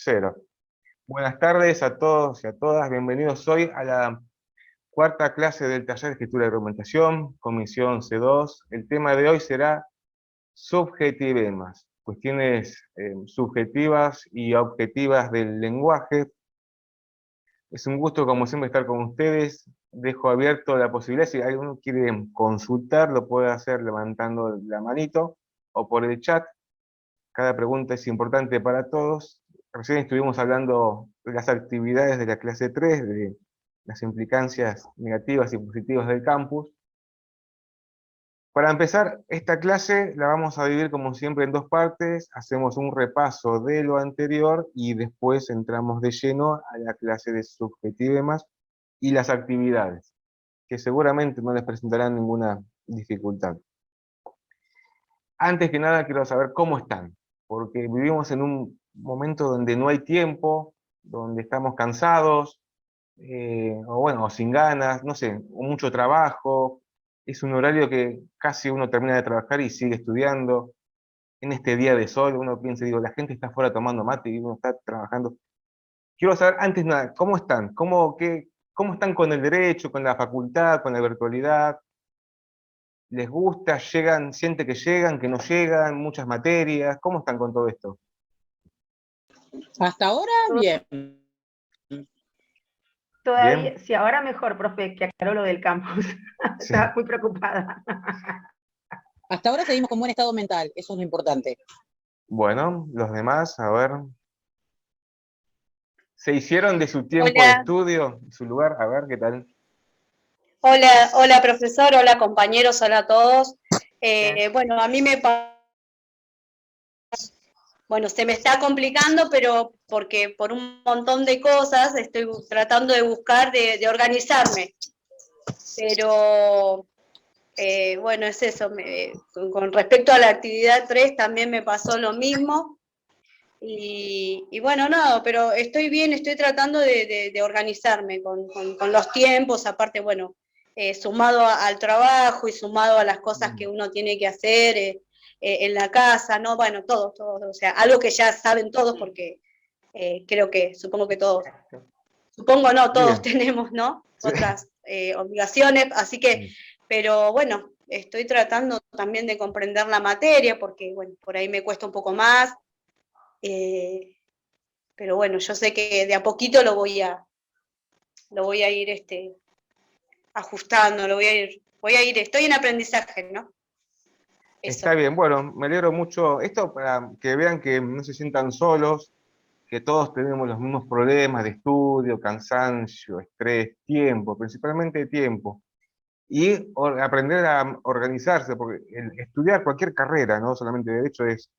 Cero. Buenas tardes a todos y a todas. Bienvenidos hoy a la cuarta clase del taller de escritura y argumentación, comisión C2. El tema de hoy será subjetivemas, cuestiones subjetivas y objetivas del lenguaje. Es un gusto, como siempre, estar con ustedes. Dejo abierto la posibilidad, si alguno quiere consultar, lo puede hacer levantando la manito o por el chat. Cada pregunta es importante para todos. Recién estuvimos hablando de las actividades de la clase 3, de las implicancias negativas y positivas del campus. Para empezar, esta clase la vamos a dividir como siempre en dos partes. Hacemos un repaso de lo anterior y después entramos de lleno a la clase de subjetivemas y las actividades, que seguramente no les presentarán ninguna dificultad. Antes que nada quiero saber cómo están, porque vivimos en un momento donde no hay tiempo, donde estamos cansados, o bueno, o sin ganas, no sé, o mucho trabajo. Es un horario que casi uno termina de trabajar y sigue estudiando. En este día de sol uno piensa, digo, la gente está afuera tomando mate y uno está trabajando. Quiero saber, antes de nada, ¿cómo están? ¿Cómo están con el derecho, con la facultad, con la virtualidad? ¿Les gusta? ¿Llegan? ¿Siente que llegan, que no llegan? ¿Muchas materias? ¿Cómo están con todo esto? Hasta ahora, bien. Todavía, ¿Bien? sí, ahora mejor, profe, que aclaró lo del campus. Sí. Estaba muy preocupada. Hasta ahora seguimos con buen estado mental, eso es lo importante. Bueno, los demás, a ver. ¿Se hicieron de su tiempo de Hola, estudio, de su lugar? A ver, ¿qué tal? hola profesor, hola compañeros, hola a todos. Bueno, a mí bueno, se me está complicando, pero porque por un montón de cosas estoy tratando de buscar, de organizarme. Pero bueno, es eso. Con respecto a la actividad 3 también me pasó lo mismo. Y bueno, no, pero estoy bien, estoy tratando de organizarme con los tiempos, aparte, bueno, sumado al trabajo y sumado a las cosas que uno tiene que hacer en la casa, ¿no? Bueno, todo, o sea, algo que ya saben todos porque supongo que todos, supongo no, todos Bien. tenemos, ¿no? Sí. Otras obligaciones, así que, pero bueno, estoy tratando también de comprender la materia porque, bueno, por ahí me cuesta un poco más. Pero bueno, yo sé que de a poquito lo voy a ir ajustando, voy a ir, estoy en aprendizaje, ¿no? Eso. Está bien, bueno, me alegro mucho. Esto para que vean que no se sientan solos, que todos tenemos los mismos problemas de estudio, cansancio, estrés, tiempo, principalmente tiempo. Y aprender a organizarse, porque estudiar cualquier carrera, no solamente derecho, es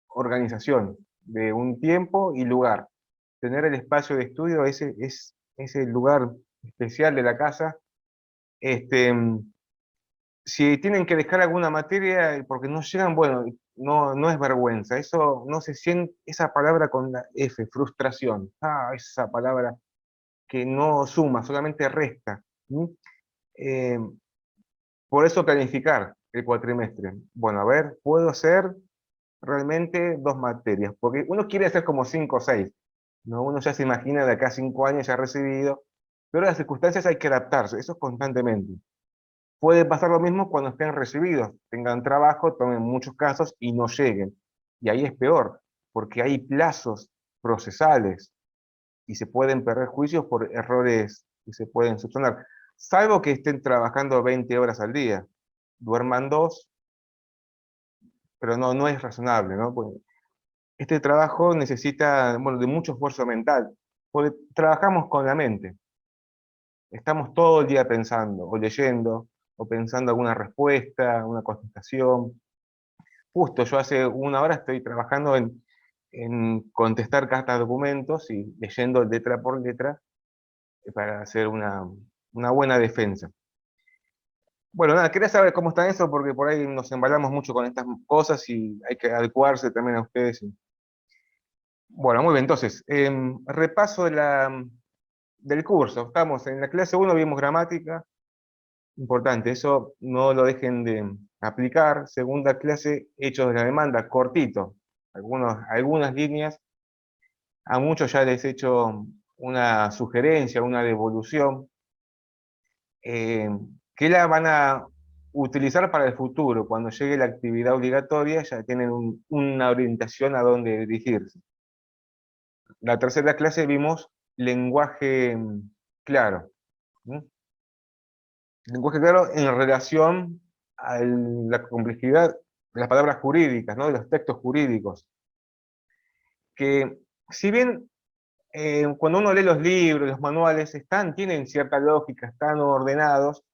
organización de un tiempo y lugar. Tener el espacio de estudio, ese es el lugar especial de la casa. Este, si tienen que dejar alguna materia porque no llegan, bueno, no es vergüenza, eso no se siente, esa palabra con la F, frustración, esa palabra que no suma, solamente resta. Eh, por eso planificar el cuatrimestre. Bueno, a ver, puedo hacer realmente 2 materias, porque uno quiere hacer como 5 o 6, ¿no? Uno ya se imagina de acá a 5 años ya recibido, pero las circunstancias hay que adaptarse, eso constantemente. Puede pasar lo mismo cuando estén recibidos, tengan trabajo, tomen muchos casos y no lleguen. Y ahí es peor, porque hay plazos procesales y se pueden perder juicios por errores que se pueden subsanar. Salvo que estén trabajando 20 horas al día, duerman 2, pero no es razonable, ¿no? Pues este trabajo necesita, bueno, de mucho esfuerzo mental, porque trabajamos con la mente. Estamos todo el día pensando, o leyendo, o pensando alguna respuesta, una contestación. Justo yo hace una hora estoy trabajando en contestar cartas de documentos y leyendo letra por letra para hacer una buena defensa. Bueno, nada, quería saber cómo está eso, porque por ahí nos embalamos mucho con estas cosas y hay que adecuarse también a ustedes. Bueno, muy bien, entonces, repaso del curso. Estamos en la clase 1, vimos gramática, importante, eso no lo dejen de aplicar. Segunda clase, hechos de la demanda, cortito, algunas líneas. A muchos ya les he hecho una sugerencia, una devolución, que la van a utilizar para el futuro. Cuando llegue la actividad obligatoria ya tienen una orientación a dónde dirigirse. La tercera clase vimos lenguaje claro. ¿Mm? Lenguaje claro en relación a la complejidad de las palabras jurídicas, ¿no? De los textos jurídicos. Que si bien cuando uno lee los libros, los manuales, tienen cierta lógica, están ordenados,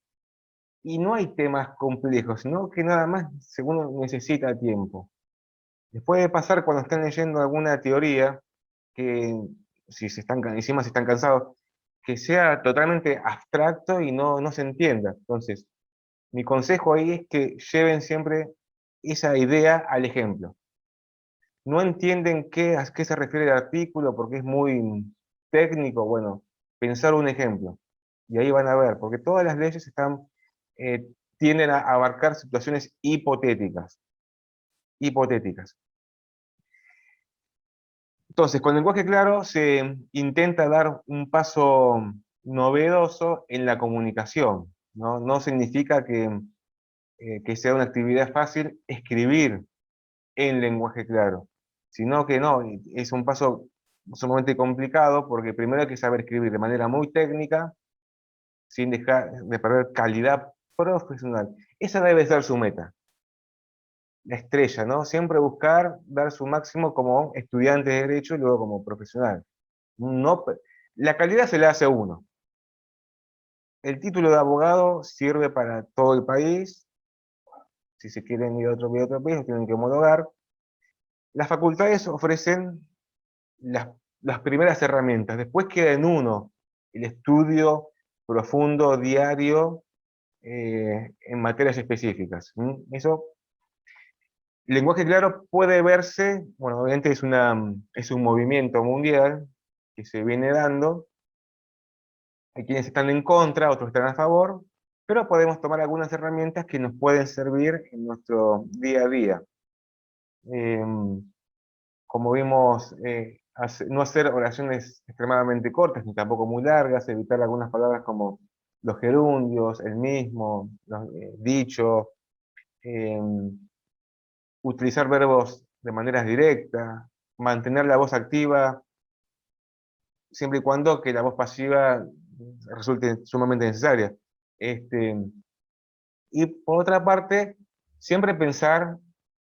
y no hay temas complejos, sino que nada más según uno necesita tiempo. Les puede pasar cuando están leyendo alguna teoría, que si encima se están cansados, que sea totalmente abstracto y no se entienda. Entonces, mi consejo ahí es que lleven siempre esa idea al ejemplo. No entienden a qué se refiere el artículo porque es muy técnico, bueno, pensar un ejemplo. Y ahí van a ver, porque todas las leyes eh, tienden a abarcar situaciones hipotéticas. Hipotéticas. Entonces, con lenguaje claro se intenta dar un paso novedoso en la comunicación. No significa que sea una actividad fácil escribir en lenguaje claro, sino que no, es un paso sumamente complicado porque primero hay que saber escribir de manera muy técnica, sin dejar de perder calidad profesional. Esa debe ser su meta, la estrella, ¿no? Siempre buscar dar su máximo como estudiante de Derecho y luego como profesional. No, la calidad se la hace uno. El título de abogado sirve para todo el país. Si se quieren ir a otro país, lo tienen que homologar. Las facultades ofrecen las primeras herramientas. Después queda en uno el estudio profundo, diario, en materias específicas. Eso, lenguaje claro puede verse, bueno, obviamente es un movimiento mundial que se viene dando. Hay quienes están en contra, otros están a favor, pero podemos tomar algunas herramientas que nos pueden servir en nuestro día a día. Como vimos, no hacer oraciones extremadamente cortas, ni tampoco muy largas, evitar algunas palabras como los gerundios, el mismo, los dicho, eh, utilizar verbos de manera directa, mantener la voz activa, siempre y cuando que la voz pasiva resulte sumamente necesaria. Y por otra parte, siempre pensar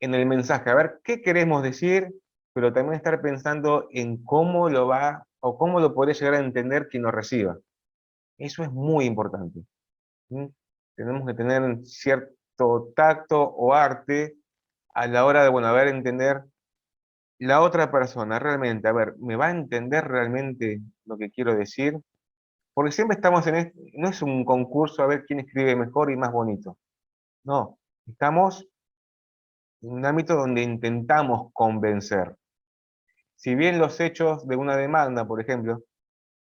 en el mensaje, a ver qué queremos decir, pero también estar pensando en cómo lo va o cómo lo podría llegar a entender quien lo reciba. Eso es muy importante. ¿Mm? Tenemos que tener cierto tacto o arte a la hora de, bueno, a ver, entender la otra persona realmente, a ver, ¿me va a entender realmente lo que quiero decir? Porque siempre estamos no es un concurso a ver quién escribe mejor y más bonito. No, estamos en un ámbito donde intentamos convencer. Si bien los hechos de una demanda, por ejemplo,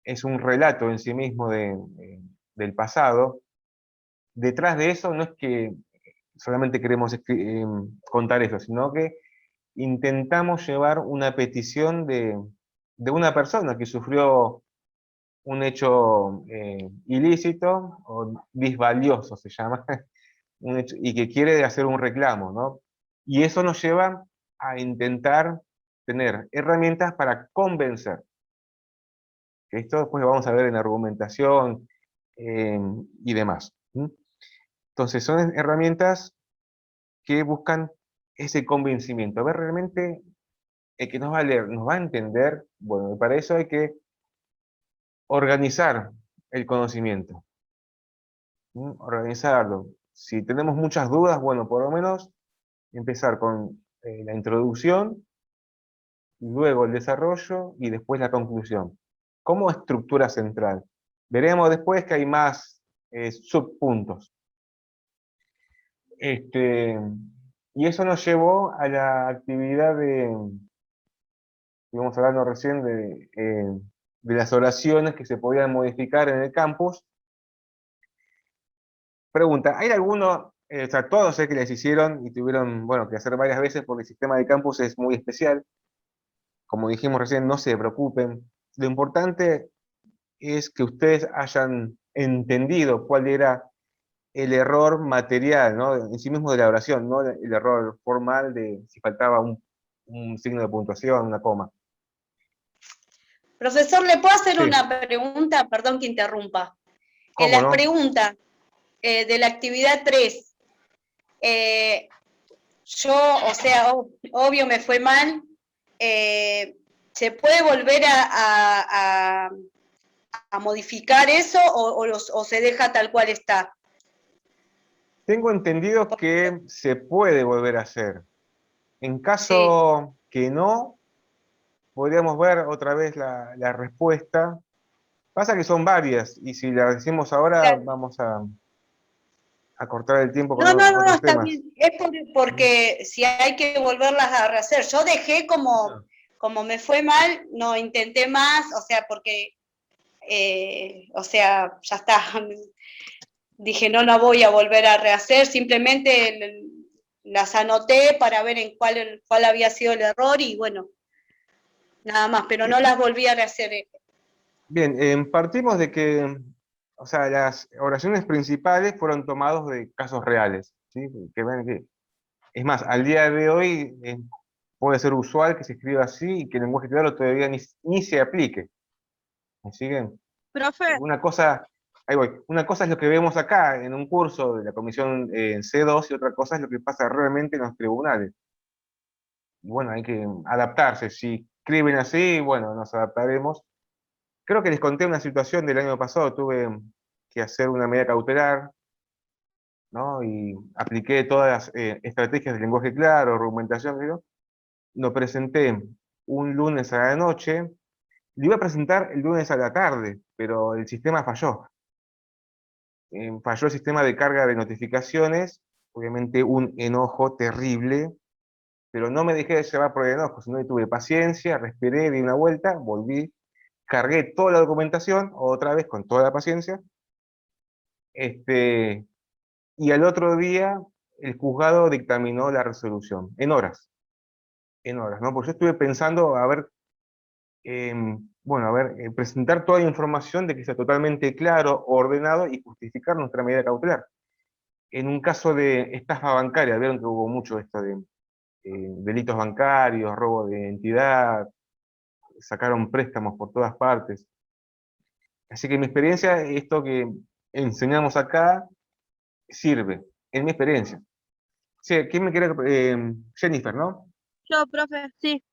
es un relato en sí mismo del pasado, detrás de eso no es que solamente queremos contar eso, sino que intentamos llevar una petición de una persona que sufrió un hecho ilícito o disvalioso se llama, y que quiere hacer un reclamo, ¿no? Y eso nos lleva a intentar tener herramientas para convencer. Que esto después lo vamos a ver en argumentación y demás. Entonces son herramientas que buscan ese convencimiento. A ver, realmente el que nos va a leer, nos va a entender. Bueno, y para eso hay que organizar el conocimiento. Organizarlo. Si tenemos muchas dudas, bueno, por lo menos empezar con la introducción, luego el desarrollo y después la conclusión. Como estructura central. Veremos después que hay más subpuntos. Y eso nos llevó a la actividad íbamos hablando recién de las oraciones que se podían modificar en el campus. Pregunta, ¿hay alguno, o sea, todos sé que les hicieron y tuvieron, bueno, que hacer varias veces porque el sistema de campus es muy especial? como dijimos recién, no se preocupen. Lo importante es que ustedes hayan entendido cuál era el error material, ¿no? En sí mismo de la oración, no el error formal de si faltaba un signo de puntuación, una coma. Profesor, ¿le puedo hacer Sí. una pregunta? Perdón que interrumpa. En ¿Cómo las no? preguntas de la actividad 3, yo, o sea, obvio me fue mal, ¿se puede volver a modificar eso o se deja tal cual está? Tengo entendido que se puede volver a hacer. En Sí. caso que no, podríamos ver otra vez la respuesta. Pasa que son varias, y si la decimos ahora, Claro. vamos a cortar el tiempo con No, otros está temas. bien. Es porque si hay que volverlas a rehacer. Yo dejé No. como me fue mal, no intenté más, o sea, porque, o sea, ya está. Dije, no voy a volver a rehacer, simplemente las anoté para ver en cuál había sido el error y bueno, nada más, pero no las volví a rehacer. Bien, partimos de que, o sea, las oraciones principales fueron tomadas de casos reales, ¿sí? Que ven que, es más, al día de hoy puede ser usual que se escriba así y que el lenguaje claro todavía ni se aplique. ¿Me siguen? Profe, Una cosa, ahí voy, una cosa es lo que vemos acá en un curso de la comisión C2 y otra cosa es lo que pasa realmente en los tribunales. Y bueno, hay que adaptarse. Si escriben así, bueno, nos adaptaremos. Creo que les conté una situación del año pasado, tuve que hacer una medida cautelar, ¿no? Y apliqué todas las estrategias de lenguaje claro, argumentación, digo. Lo presenté un lunes a la noche, lo iba a presentar el lunes a la tarde, pero el sistema falló. Falló el sistema de carga de notificaciones, obviamente un enojo terrible, pero no me dejé de llevar por el enojo, sino que tuve paciencia, respiré, di una vuelta, volví, cargué toda la documentación, otra vez con toda la paciencia, y al otro día el juzgado dictaminó la resolución, en horas, ¿no? Porque yo estuve pensando, a ver, bueno, a ver, presentar toda la información de que sea totalmente claro, ordenado y justificar nuestra medida cautelar. En un caso de estafa bancaria, vieron que hubo mucho esto de delitos bancarios, robo de identidad, sacaron préstamos por todas partes. Así que en mi experiencia, esto que enseñamos acá sirve, en mi experiencia. Sí, ¿quién me quiere? Jennifer, ¿no? yo, profe, sí.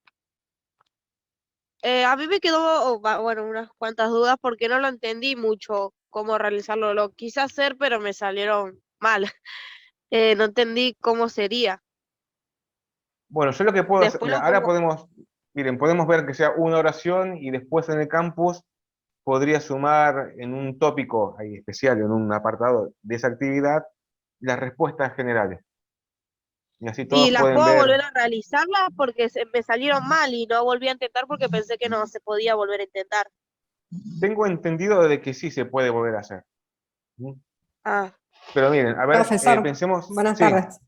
A mí me quedó, bueno, unas cuantas dudas porque no lo entendí mucho cómo realizarlo. Lo quise hacer, pero me salieron mal. No entendí cómo sería. Bueno, yo lo que puedo hacer, Después mira, lo ahora pongo. podemos, miren, podemos ver que sea una oración y después en el campus podría sumar en un tópico ahí especial, en un apartado de esa actividad, las respuestas generales. Y así Y todos las pueden puedo ver. volver a realizarlas porque me salieron mal y no volví a intentar porque pensé que no se podía volver a intentar. Tengo entendido de que sí se puede volver a hacer. ¿Mm? Ah, Pero miren, a ver, Profesor, pensemos. buenas Sí, tardes.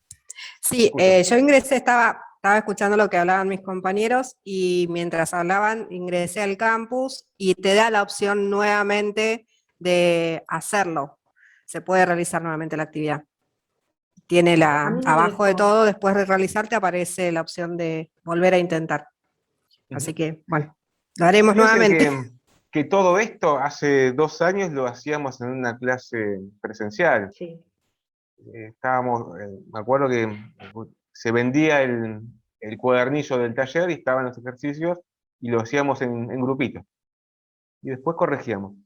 Sí, escucho. yo ingresé, estaba escuchando lo que hablaban mis compañeros y mientras hablaban ingresé al campus y te da la opción nuevamente de hacerlo. Se puede realizar nuevamente la actividad. Tiene A mí me abajo de dejó. todo, después de realizar, te aparece la opción de volver a intentar. Así Ujú. que, bueno, lo haremos Fíjense nuevamente. que todo esto hace 2 años lo hacíamos en una clase presencial. Sí. Estábamos, me acuerdo que se vendía el cuadernillo del taller y estaban los ejercicios y lo hacíamos en grupitos. Y después corregíamos.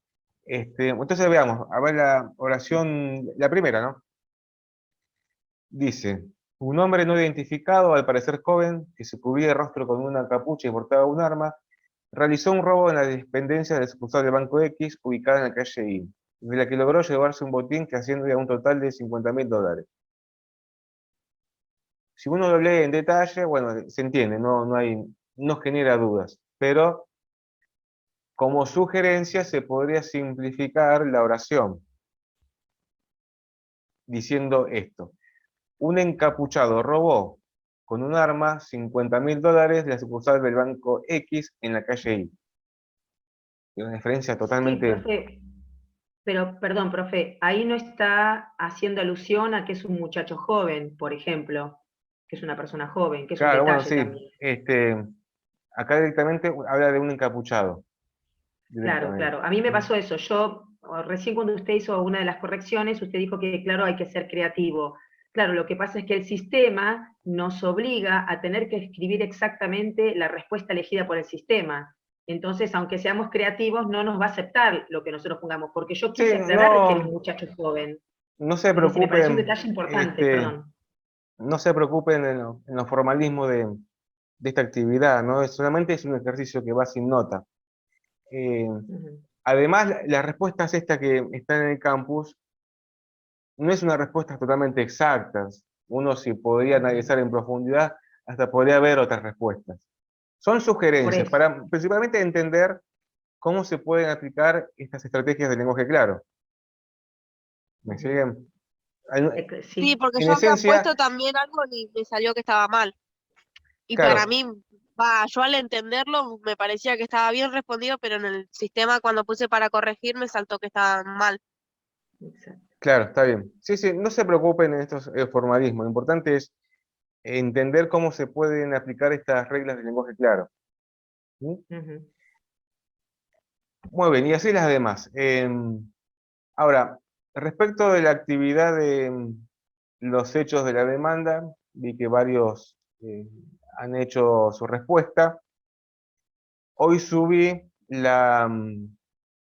Entonces veamos, a ver la oración, la primera, ¿no? Dice, un hombre no identificado, al parecer joven, que se cubría el rostro con una capucha y portaba un arma, realizó un robo en la dependencia del sucursal del Banco X, ubicada en la calle I, de la que logró llevarse un botín que asciende a un total de $50.000. Si uno lo lee en detalle, bueno, se entiende, no genera dudas, pero como sugerencia se podría simplificar la oración diciendo esto. Un encapuchado robó con un arma $50.000 de la sucursal del banco X en la calle Y. Es una diferencia Sí, totalmente... profe, pero perdón, profe, ahí no está haciendo alusión a que es un muchacho joven, por ejemplo, que es una persona joven, que es un Claro, bueno, detalle sí. también. Acá directamente habla de un encapuchado. Claro, Directamente. claro. A mí me pasó eso. Recién cuando usted hizo una de las correcciones, usted dijo que, claro, hay que ser creativo. Claro, lo que pasa es que el sistema nos obliga a tener que escribir exactamente la respuesta elegida por el sistema. Entonces, aunque seamos creativos, no nos va a aceptar lo que nosotros pongamos, porque yo Sí, quise aclarar que el no, muchacho es joven. no se Es decir, me pareció un preocupen, detalle importante, perdón. no se preocupen en los formalismos de esta actividad, ¿no? Solamente es un ejercicio que va sin nota. Eh, Ujú. Además, las respuestas estas que están en el campus no es una respuesta totalmente exactas. Uno si podría analizar en profundidad, hasta podría ver otras respuestas. Son Por sugerencias eso. para principalmente entender cómo se pueden aplicar estas estrategias de lenguaje claro. ¿Me Ujú. siguen? Sí, Sí, porque En yo había esencia, puesto también algo y me salió que estaba mal. Y para claro, mí, yo al entenderlo me parecía que estaba bien respondido, pero en el sistema cuando puse para corregir me saltó que estaba mal. exacto. claro, está bien. Sí, sí, no se preocupen en estos formalismos. Lo importante es entender cómo se pueden aplicar estas reglas de lenguaje claro. ¿Sí? Ujú. Muy bien, y así las demás. Ahora, respecto de la actividad de los hechos de la demanda, vi que varios han hecho su respuesta. Hoy subí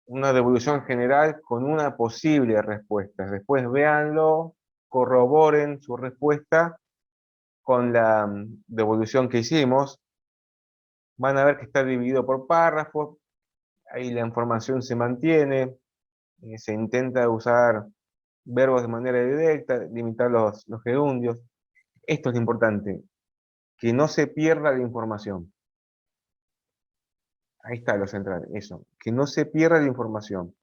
una devolución general con una posible respuesta. Después véanlo, corroboren su respuesta con la devolución que hicimos. Van a ver que está dividido por párrafos, ahí la información se mantiene, se intenta usar verbos de manera directa, limitar los gerundios. Esto es lo importante, que no se pierda la información. Ahí está lo central, eso, que no se pierda la información.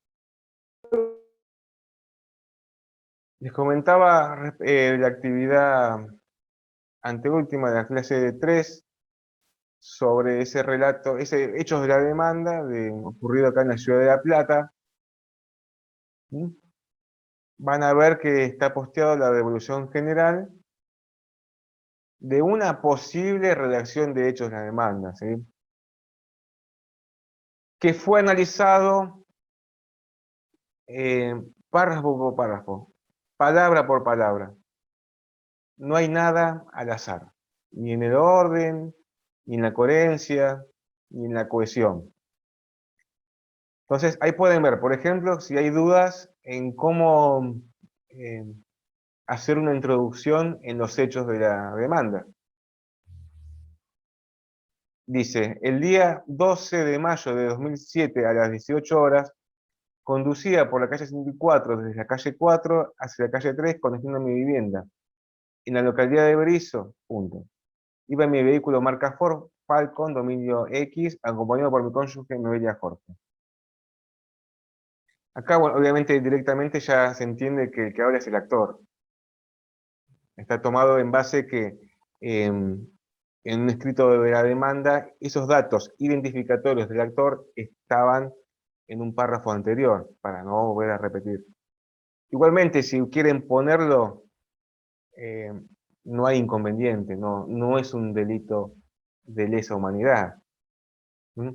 Les comentaba la actividad anteúltima de la clase de 3 sobre ese relato, ese hechos de la demanda ocurrido acá en la ciudad de La Plata. ¿Mm? Van a ver que está posteado la devolución general de una posible redacción de hechos de la demanda, ¿sí? Que fue analizado párrafo por párrafo, palabra por palabra. No hay nada al azar, ni en el orden, ni en la coherencia, ni en la cohesión. Entonces, ahí pueden ver, por ejemplo, si hay dudas en cómo eh, hacer una introducción en los hechos de la demanda. Dice, el día 12 de mayo de 2007 a las 18 horas, conducía por la calle 54 desde la calle 4 hacia la calle 3 con destino a mi vivienda, en la localidad de Berizo, punto. Iba en mi vehículo marca Ford Falcon Dominio X, acompañado por mi cónyuge Noelia Jorge. Acá, bueno, obviamente directamente ya se entiende que el que habla es el actor. Está tomado en base que en un escrito de la demanda, esos datos identificatorios del actor estaban en un párrafo anterior, para no volver a repetir. Igualmente, si quieren ponerlo, eh, no hay inconveniente, no es un delito de lesa humanidad. ¿Mm?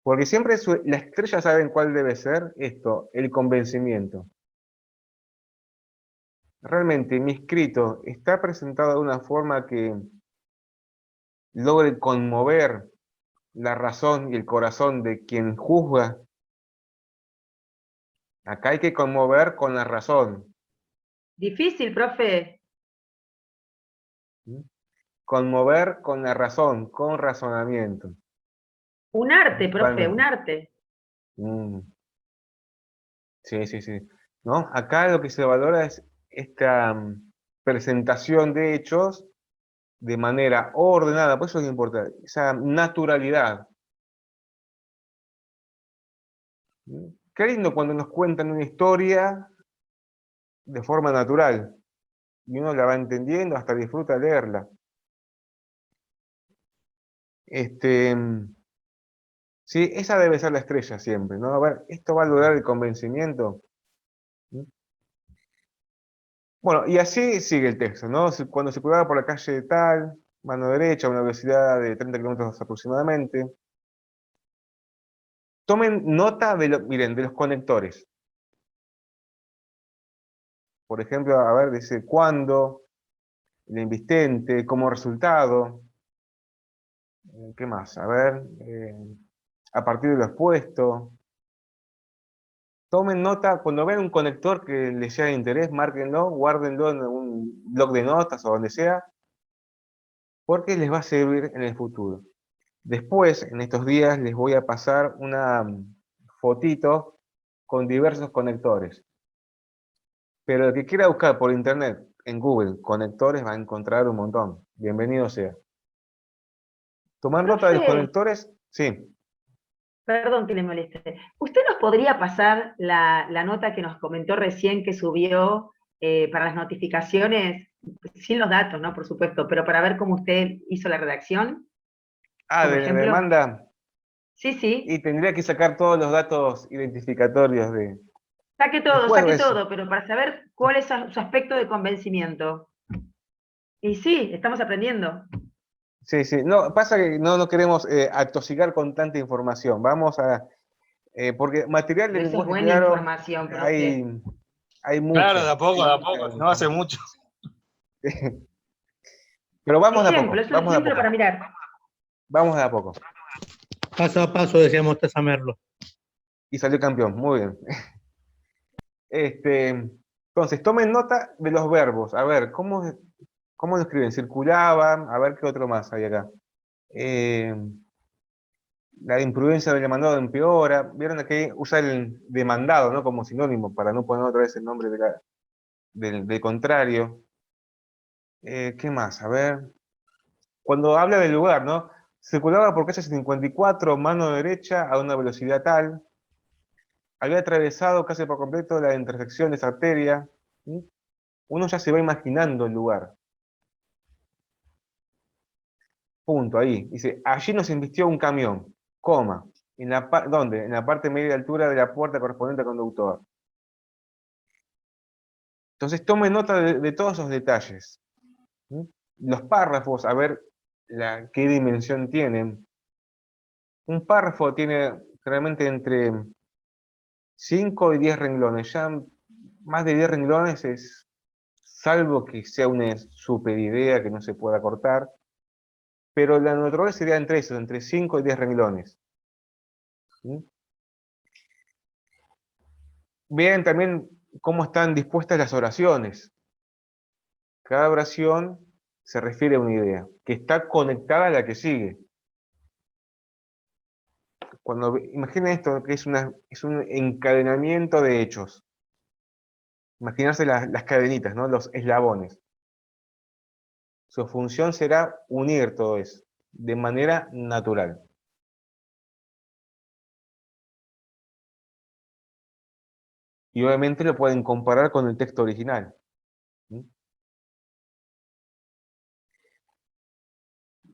Porque siempre la estrella saben cuál debe ser esto, el convencimiento. Realmente mi escrito está presentado de una forma que logre conmover la razón y el corazón de quien juzga. Acá hay que conmover con la razón. Difícil, profe. ¿Mm? Conmover con la razón, con razonamiento, Un arte, profe, un principalmente. arte. Mm, sí, sí, sí. ¿No? Acá lo que se valora es esta presentación de hechos de manera ordenada, por eso es importante, esa naturalidad. ¿Mm? Qué lindo cuando nos cuentan una historia de forma natural, y uno la va entendiendo, hasta disfruta leerla. Sí, esa debe ser la estrella siempre, ¿no? A ver, ¿esto va a lograr el convencimiento? ¿Mm? Bueno, y así sigue el texto, ¿no? Cuando se circulaba por la calle tal, mano derecha, a una velocidad de 30 kilómetros aproximadamente. Tomen nota miren, de los conectores. Por ejemplo, a ver, dice cuándo, el invistente, como resultado. ¿Qué más? A ver, a partir de lo expuesto. Tomen nota, cuando vean un conector que les sea de interés, márquenlo, guárdenlo en un blog de notas o donde sea, porque les va a servir en el futuro. Después, en estos días, les voy a pasar una fotito con diversos conectores. Pero el que quiera buscar por internet, en Google, conectores, va a encontrar un montón. Bienvenido sea. Tomar nota de los Profe, conectores, sí. perdón que le moleste. ¿Usted nos podría pasar la nota que nos comentó recién que subió para las notificaciones? Sin los datos, ¿no? Por supuesto, pero para ver cómo usted hizo la redacción, Ah, como de la ejemplo. demanda. Sí, sí. Y tendría que sacar todos los datos identificatorios de... Después Saque ves. todo, pero para saber cuál es su aspecto de convencimiento. Y sí, estamos aprendiendo. Sí, sí. No, pasa que no queremos atosigar con tanta información. Vamos a... porque material de Pero eso es lenguaje buena claro información, profe. hay, hay Claro, mucha. de a Mucha poco, no hace información. mucho. Pero vamos de a Ejemplo, poco, es un vamos de a ejemplo para poco. mirar. Vamos de a poco. Paso a paso, decíamos Tessa Merlo. Y salió campeón, muy bien. Entonces, tomen nota de los verbos. A ver, ¿cómo lo escriben? Circulaban, a ver qué otro más hay acá. Eh, la imprudencia del demandado empeora. Vieron que usa el demandado, ¿no? Como sinónimo, para no poner otra vez el nombre del contrario. ¿Qué más? A ver. Cuando habla del lugar, ¿no? Circulaba por calle 54, mano derecha, a una velocidad tal. Había atravesado casi por completo la intersección de esa arteria. ¿Sí? Uno ya se va imaginando el lugar. Punto, ahí. Dice, allí nos embistió un camión, coma. ¿Dónde? En la parte media altura de la puerta correspondiente al conductor. Entonces tome nota de todos esos detalles. ¿Sí? Los párrafos, a ver qué dimensión tienen. Un párrafo tiene realmente entre 5 y 10 renglones. Ya más de 10 renglones es, salvo que sea una super idea que no se pueda cortar, pero la natural sería entre eso, entre 5 y 10 renglones. ¿Sí? Vean también cómo están dispuestas las oraciones. Cada oración se refiere a una idea, que está conectada a la que sigue. Imaginen esto, que es un encadenamiento de hechos. Imaginarse las cadenitas, ¿no? Los eslabones. Su función será unir todo eso, de manera natural. Y obviamente lo pueden comparar con el texto original. ¿Sí?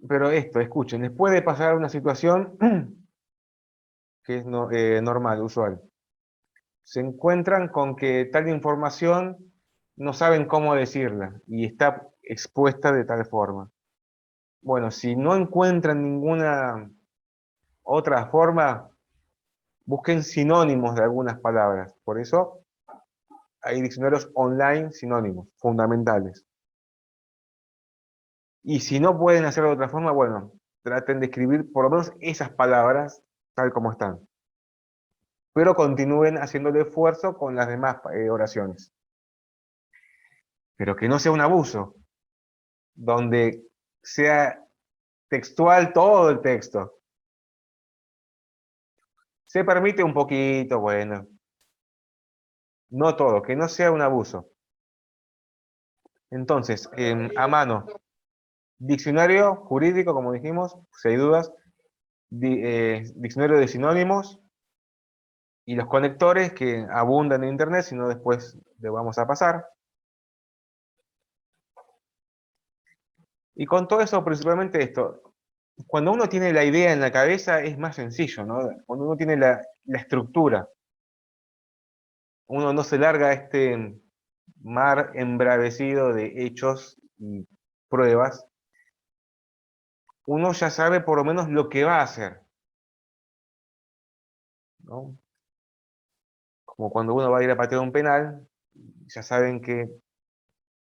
Pero escuchen, después de pasar una situación que es normal, usual, se encuentran con que tal información no saben cómo decirla y está expuesta de tal forma. Bueno, si no encuentran ninguna otra forma, busquen sinónimos de algunas palabras. Por eso hay diccionarios online sinónimos, fundamentales. Y si no pueden hacerlo de otra forma, bueno, traten de escribir por lo menos esas palabras tal como están. Pero continúen haciendo el esfuerzo con las demás oraciones. Pero que no sea un abuso, donde sea textual todo el texto. Se permite un poquito, bueno, no todo, que no sea un abuso. Entonces, a mano, diccionario jurídico, como dijimos, si hay dudas, diccionario de sinónimos y los conectores que abundan en internet, si no después le vamos a pasar. Y con todo eso, principalmente esto, cuando uno tiene la idea en la cabeza es más sencillo, ¿no? Cuando uno tiene la estructura, uno no se larga a este mar embravecido de hechos y pruebas, uno ya sabe por lo menos lo que va a hacer, ¿no? Como cuando uno va a ir a patear un penal, ya saben que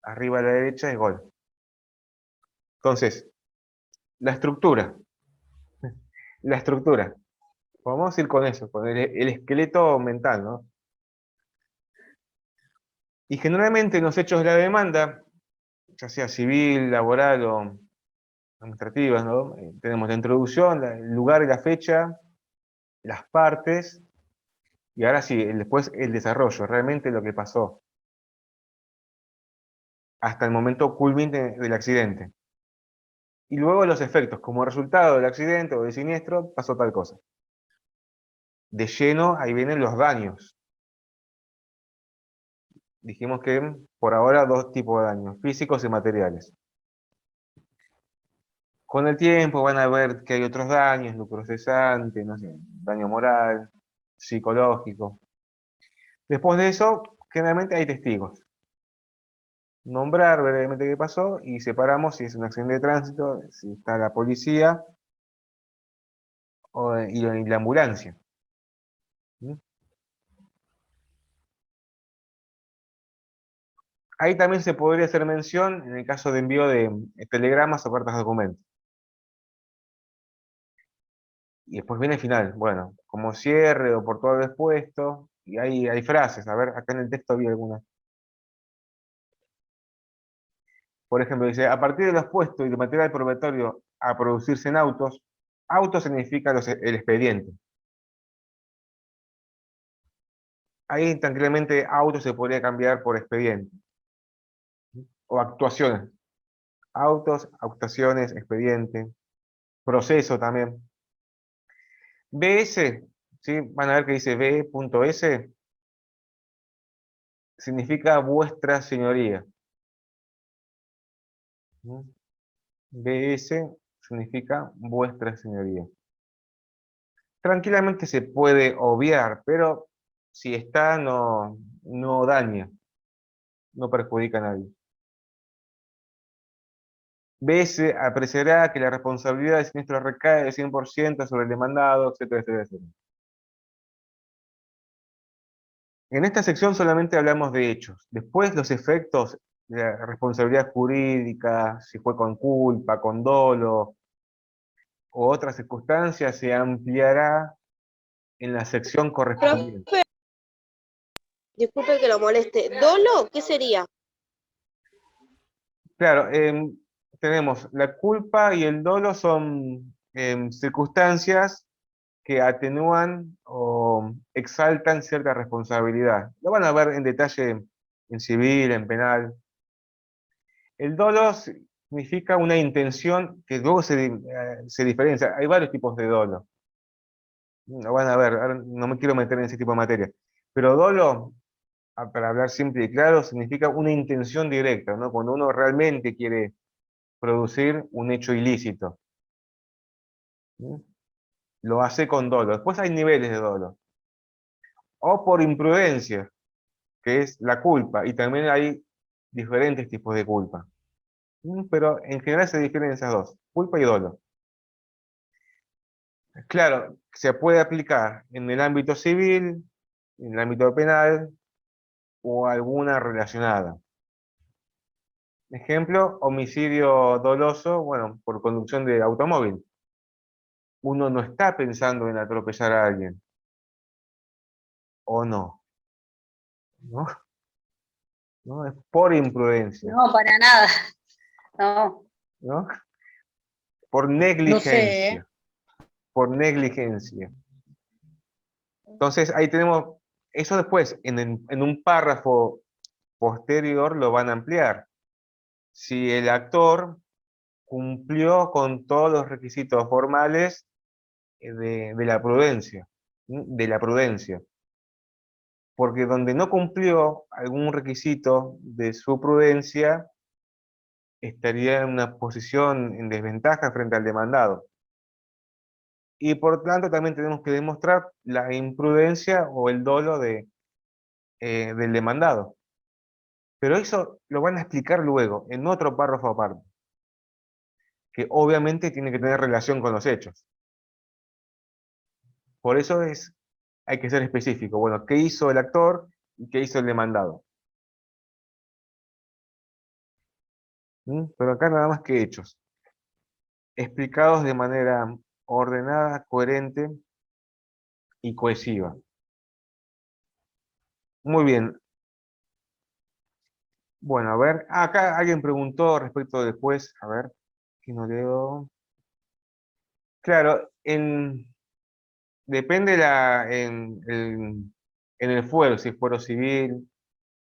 arriba a la derecha es gol. Entonces, la estructura. La estructura. Vamos a ir con eso, con el esqueleto mental, ¿no? Y generalmente en los hechos de la demanda, ya sea civil, laboral o administrativas, ¿no? Tenemos la introducción, el lugar y la fecha, las partes, y ahora sí, después el desarrollo, realmente lo que pasó, hasta el momento culminante del accidente. Y luego los efectos, como resultado del accidente o del siniestro, pasó tal cosa. De lleno, ahí vienen los daños. Dijimos que por ahora dos tipos de daños, físicos y materiales. Con el tiempo van a ver que hay otros daños, lucro cesante, no sé, daño moral, psicológico. Después de eso, generalmente hay testigos. Nombrar brevemente qué pasó y separamos si es un accidente de tránsito, si está la policía y la ambulancia. ¿Mm? Ahí también se podría hacer mención en el caso de envío de telegramas o cartas de documentos. Y después viene el final, bueno, como cierre o por todo lo expuesto, y hay frases, a ver, acá en el texto había algunas. Por ejemplo, dice, a partir de lo expuesto y de material probatorio a producirse en autos, auto significa el expediente. Ahí tranquilamente auto se podría cambiar por expediente. O actuaciones. Autos, actuaciones, expediente, proceso también. BS, ¿sí? Van a ver que dice B.S, significa vuestra señoría. BS significa vuestra señoría. Tranquilamente se puede obviar, pero si está no daña, no perjudica a nadie. BS apreciará que la responsabilidad del siniestro recae del 100% sobre el demandado, etcétera, etcétera, etcétera. En esta sección solamente hablamos de hechos. Después los efectos de la responsabilidad jurídica, si fue con culpa, con dolo, o otras circunstancias, se ampliará en la sección correspondiente. Profe, disculpe que lo moleste. ¿Dolo? ¿Qué sería? Claro, tenemos la culpa y el dolo son circunstancias que atenúan o exaltan cierta responsabilidad. Lo van a ver en detalle en civil, en penal. El dolo significa una intención que luego se diferencia. Hay varios tipos de dolo. Lo van a ver, ahora no me quiero meter en ese tipo de materia. Pero dolo, para hablar simple y claro, significa una intención directa, ¿no? Cuando uno realmente quiere producir un hecho ilícito. ¿Sí? Lo hace con dolo. Después hay niveles de dolo. O por imprudencia, que es la culpa, y también hay diferentes tipos de culpa. Pero en general se difieren esas dos, culpa y dolo. Claro, se puede aplicar en el ámbito civil, en el ámbito penal, o alguna relacionada. Ejemplo, homicidio doloso, bueno, por conducción de automóvil. Uno no está pensando en atropellar a alguien. ¿O no? ¿No? ¿No? Es por imprudencia. No, para nada. No. ¿No? Por No sé, negligencia. Por negligencia. Entonces ahí tenemos, eso después, en un párrafo posterior lo van a ampliar. Si el actor cumplió con todos los requisitos formales de la prudencia, de la prudencia. Porque donde no cumplió algún requisito de su prudencia, estaría en una posición en desventaja frente al demandado. y por tanto también tenemos que demostrar la imprudencia o el dolo del demandado. Pero eso lo van a explicar luego, en otro párrafo aparte, que obviamente tiene que tener relación con los hechos. Por eso hay que ser específico. Bueno, ¿qué hizo el actor y qué hizo el demandado? Pero acá nada más que hechos, explicados de manera ordenada, coherente y cohesiva. Muy bien. Bueno, a ver, acá alguien preguntó respecto del juez, a ver, que no leo. Claro, depende en el fuero, si es fuero civil,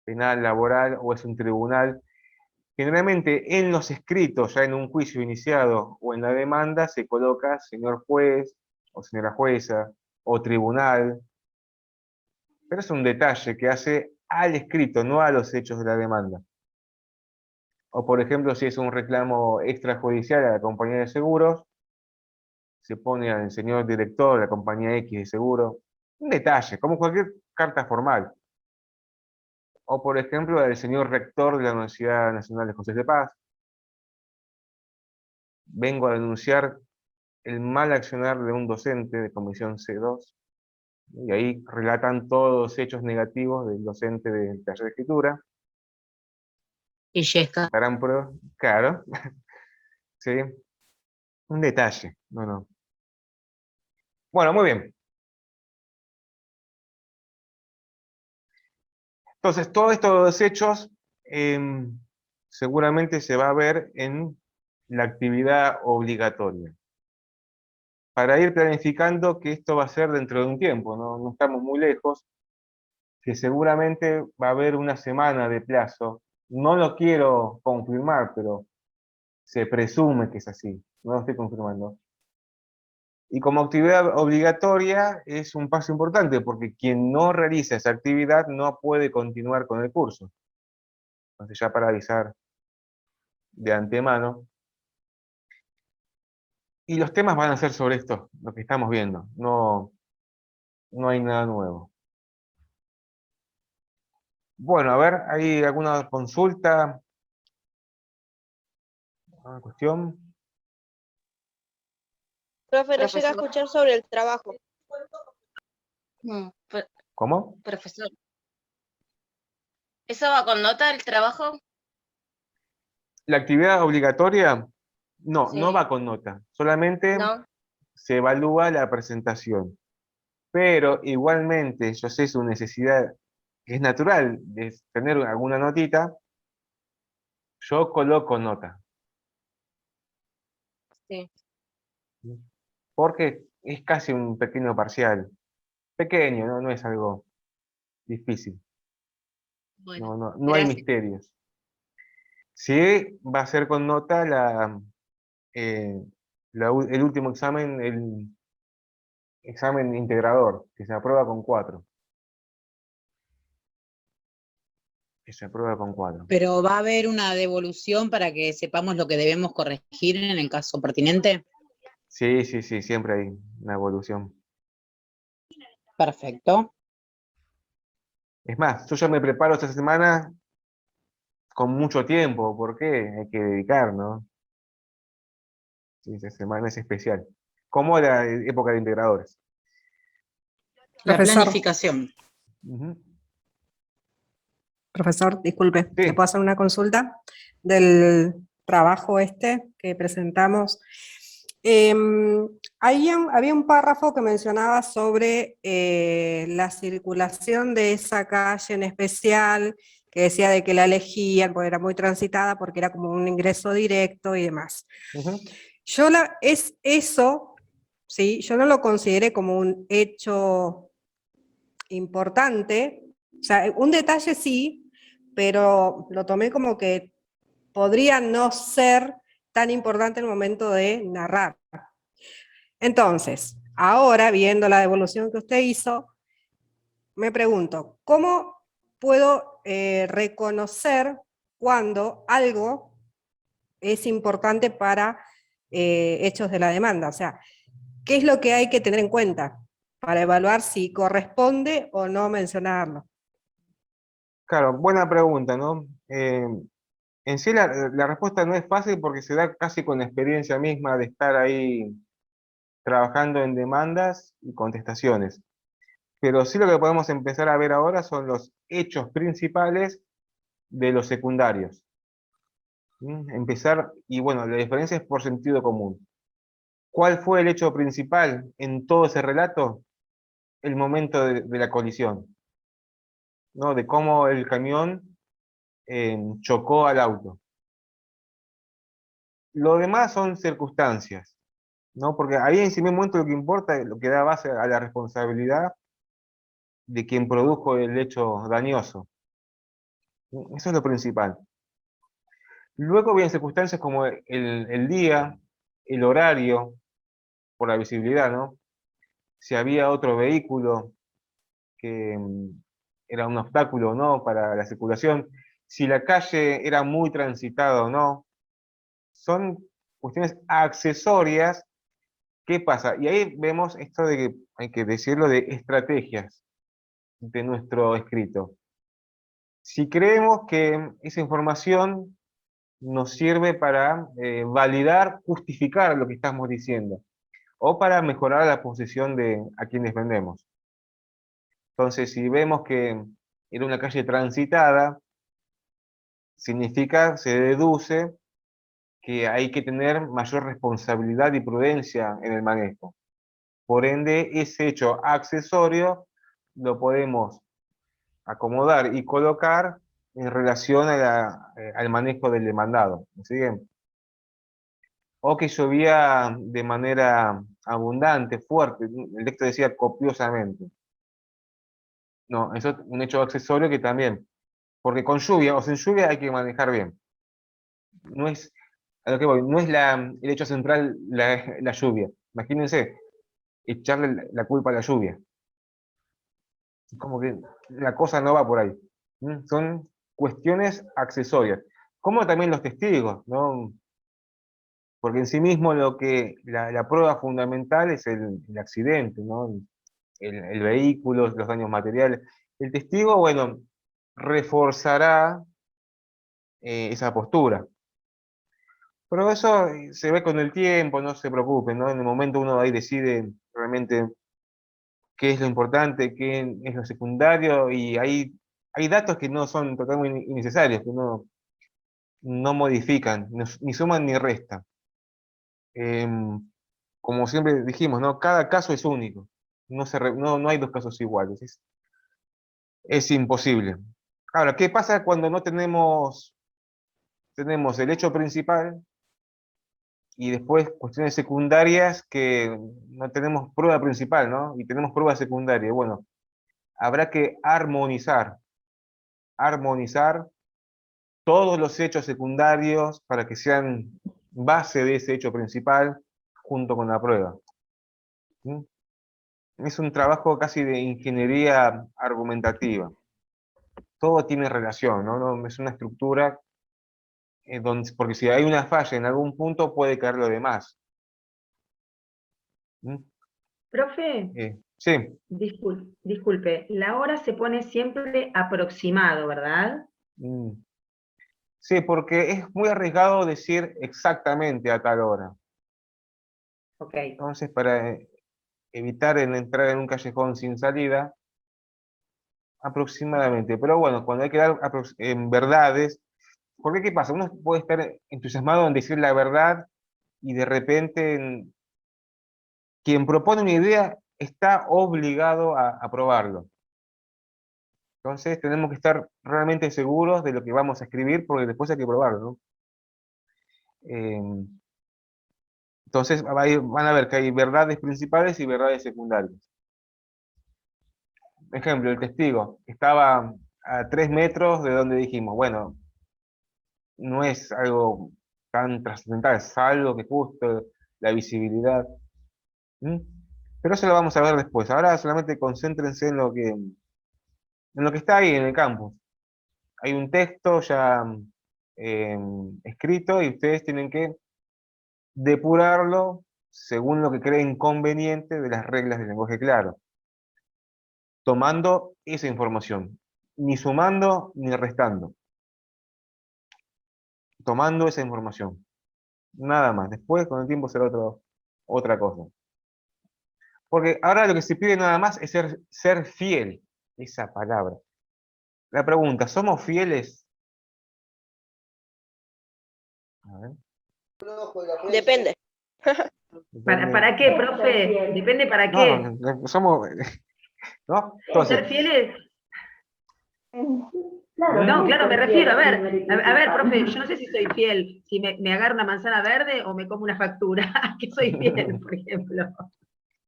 penal, laboral o es un tribunal. Generalmente en los escritos, ya en un juicio iniciado o en la demanda, se coloca señor juez o señora jueza o tribunal. Pero es un detalle que hace al escrito, no a los hechos de la demanda. O por ejemplo, si es un reclamo extrajudicial a la compañía de seguros, se pone al señor director de la compañía X de seguro. Un detalle, como cualquier carta formal. O por ejemplo, al señor rector de la Universidad Nacional de José de Paz. Vengo a denunciar el mal accionar de un docente de comisión C2. Y ahí relatan todos los hechos negativos del docente del taller de escritura. Y Yesca. Darán pruebas, claro. Sí, un detalle. No. Bueno, muy bien. Entonces, todos estos hechos seguramente se va a ver en la actividad obligatoria. Para ir planificando que esto va a ser dentro de un tiempo, no estamos muy lejos, que seguramente va a haber una semana de plazo. No lo quiero confirmar, pero se presume que es así, no lo estoy confirmando. Y como actividad obligatoria es un paso importante, porque quien no realiza esa actividad no puede continuar con el curso. Entonces ya para avisar de antemano. Y los temas van a ser sobre esto, lo que estamos viendo. No hay nada nuevo. Bueno, a ver, ¿hay alguna consulta? ¿Alguna cuestión? Profe, no llega a Profesor. escuchar sobre el trabajo. ¿Cómo? Profesor. ¿Eso va con nota del trabajo? La actividad obligatoria, no Sí. va con nota. Solamente No. se evalúa la presentación. Pero igualmente, yo sé su necesidad, que es natural, de tener alguna notita, yo coloco nota. Sí. Porque es casi un pequeño parcial. Pequeño, no es algo difícil. Bueno, No hay gracias. misterios. Sí, va a ser con nota el último examen, el examen integrador, que se aprueba con 4. Que se aprueba con 4. Pero va a haber una devolución para que sepamos lo que debemos corregir en el caso pertinente. Sí, siempre hay una evolución. Perfecto. Es más, yo ya me preparo esta semana con mucho tiempo, porque hay que dedicar, ¿no? Sí, esta semana es especial. Como la época de integradores. La Profesor. planificación. Ujú. Profesor, disculpe, Sí. ¿le puedo hacer una consulta del trabajo que presentamos? Había un párrafo que mencionaba sobre la circulación de esa calle en especial, que decía de que la elegían porque era muy transitada, porque era como un ingreso directo y demás. Ujú. Eso, ¿sí? Yo no lo consideré como un hecho importante, o sea, un detalle sí, pero lo tomé como que podría no ser tan importante en el momento de narrar. Entonces, ahora, viendo la devolución que usted hizo, me pregunto, ¿cómo puedo reconocer cuando algo es importante para hechos de la demanda? O sea, ¿qué es lo que hay que tener en cuenta para evaluar si corresponde o no mencionarlo? Claro, buena pregunta, ¿no? En sí la respuesta no es fácil porque se da casi con la experiencia misma de estar ahí trabajando en demandas y contestaciones. Pero sí lo que podemos empezar a ver ahora son los hechos principales de los secundarios. Empezar, y bueno, la diferencia es por sentido común. ¿Cuál fue el hecho principal en todo ese relato? El momento de la colisión, ¿no? De cómo el camión chocó al auto. Lo demás son circunstancias, ¿no? Porque ahí en ese momento lo que importa, lo que da base a la responsabilidad de quien produjo el hecho dañoso. Eso es lo principal. Luego vienen circunstancias como el día, el horario, por la visibilidad, ¿no? Si había otro vehículo que era un obstáculo o no para la circulación, si la calle era muy transitada o no. Son cuestiones accesorias. ¿Qué pasa? Y ahí vemos esto de que hay que decirlo de estrategias de nuestro escrito. Si creemos que esa información nos sirve para validar, justificar lo que estamos diciendo, o para mejorar la posición de a quienes vendemos. Entonces, si vemos que era una calle transitada, significa, se deduce que hay que tener mayor responsabilidad y prudencia en el manejo. Por ende, ese hecho accesorio lo podemos acomodar y colocar en relación al manejo del demandado. ¿Me siguen? O que llovía de manera abundante, fuerte. El texto decía copiosamente. No, eso es un hecho accesorio que también, porque con lluvia o sin lluvia hay que manejar bien. No es, a lo que voy, no es el hecho central la lluvia. Imagínense, echarle la culpa a la lluvia. Como que la cosa no va por ahí. Son cuestiones accesorias. Como también los testigos, ¿no? Porque en sí mismo la prueba fundamental es el accidente, ¿no? El vehículo, los daños materiales. El testigo, bueno, reforzará esa postura. Pero eso se ve con el tiempo, no se preocupen, ¿no? En el momento uno ahí decide realmente qué es lo importante, qué es lo secundario, y hay datos que no son totalmente innecesarios, que no modifican, ni suman ni restan. Como siempre dijimos, ¿no? Cada caso es único, no hay dos casos iguales, es imposible. Ahora, ¿qué pasa cuando no tenemos el hecho principal y después cuestiones secundarias que no tenemos prueba principal, ¿no? Y tenemos prueba secundaria? Bueno, habrá que armonizar todos los hechos secundarios para que sean base de ese hecho principal junto con la prueba. ¿Sí? Es un trabajo casi de ingeniería argumentativa. Todo tiene relación, ¿no? Es una estructura porque si hay una falla en algún punto puede caer lo demás. ¿Mm? Profe, Sí. disculpe, la hora se pone siempre aproximado, ¿verdad? Sí, porque es muy arriesgado decir exactamente a tal hora. Ok. Entonces, para evitar entrar en un callejón sin salida, aproximadamente. Pero bueno, cuando hay que dar en verdades, porque ¿qué pasa? Uno puede estar entusiasmado en decir la verdad y de repente quien propone una idea está obligado a probarlo. Entonces tenemos que estar realmente seguros de lo que vamos a escribir porque después hay que probarlo, ¿no? Entonces van a ver que hay verdades principales y verdades secundarias. Ejemplo, el testigo estaba a 3 metros de donde dijimos, bueno, no es algo tan trascendental, salvo que justo la visibilidad. Pero eso lo vamos a ver después. Ahora solamente concéntrense en lo que está ahí en el campus. Hay un texto ya escrito y ustedes tienen que depurarlo según lo que creen conveniente de las reglas del lenguaje claro, tomando esa información, ni sumando ni restando, tomando esa información, nada más. Después, con el tiempo, será otra cosa. Porque ahora lo que se pide nada más es ser fiel, esa palabra. La pregunta, ¿somos fieles? A ver. Depende. ¿Para qué, profe? Depende para qué. No, somos, ¿no? Entonces, ¿Ser fieles? No, claro, me refiero, a ver, profe, yo no sé si soy fiel, si me agarro una manzana verde o me como una factura, que soy fiel, por ejemplo.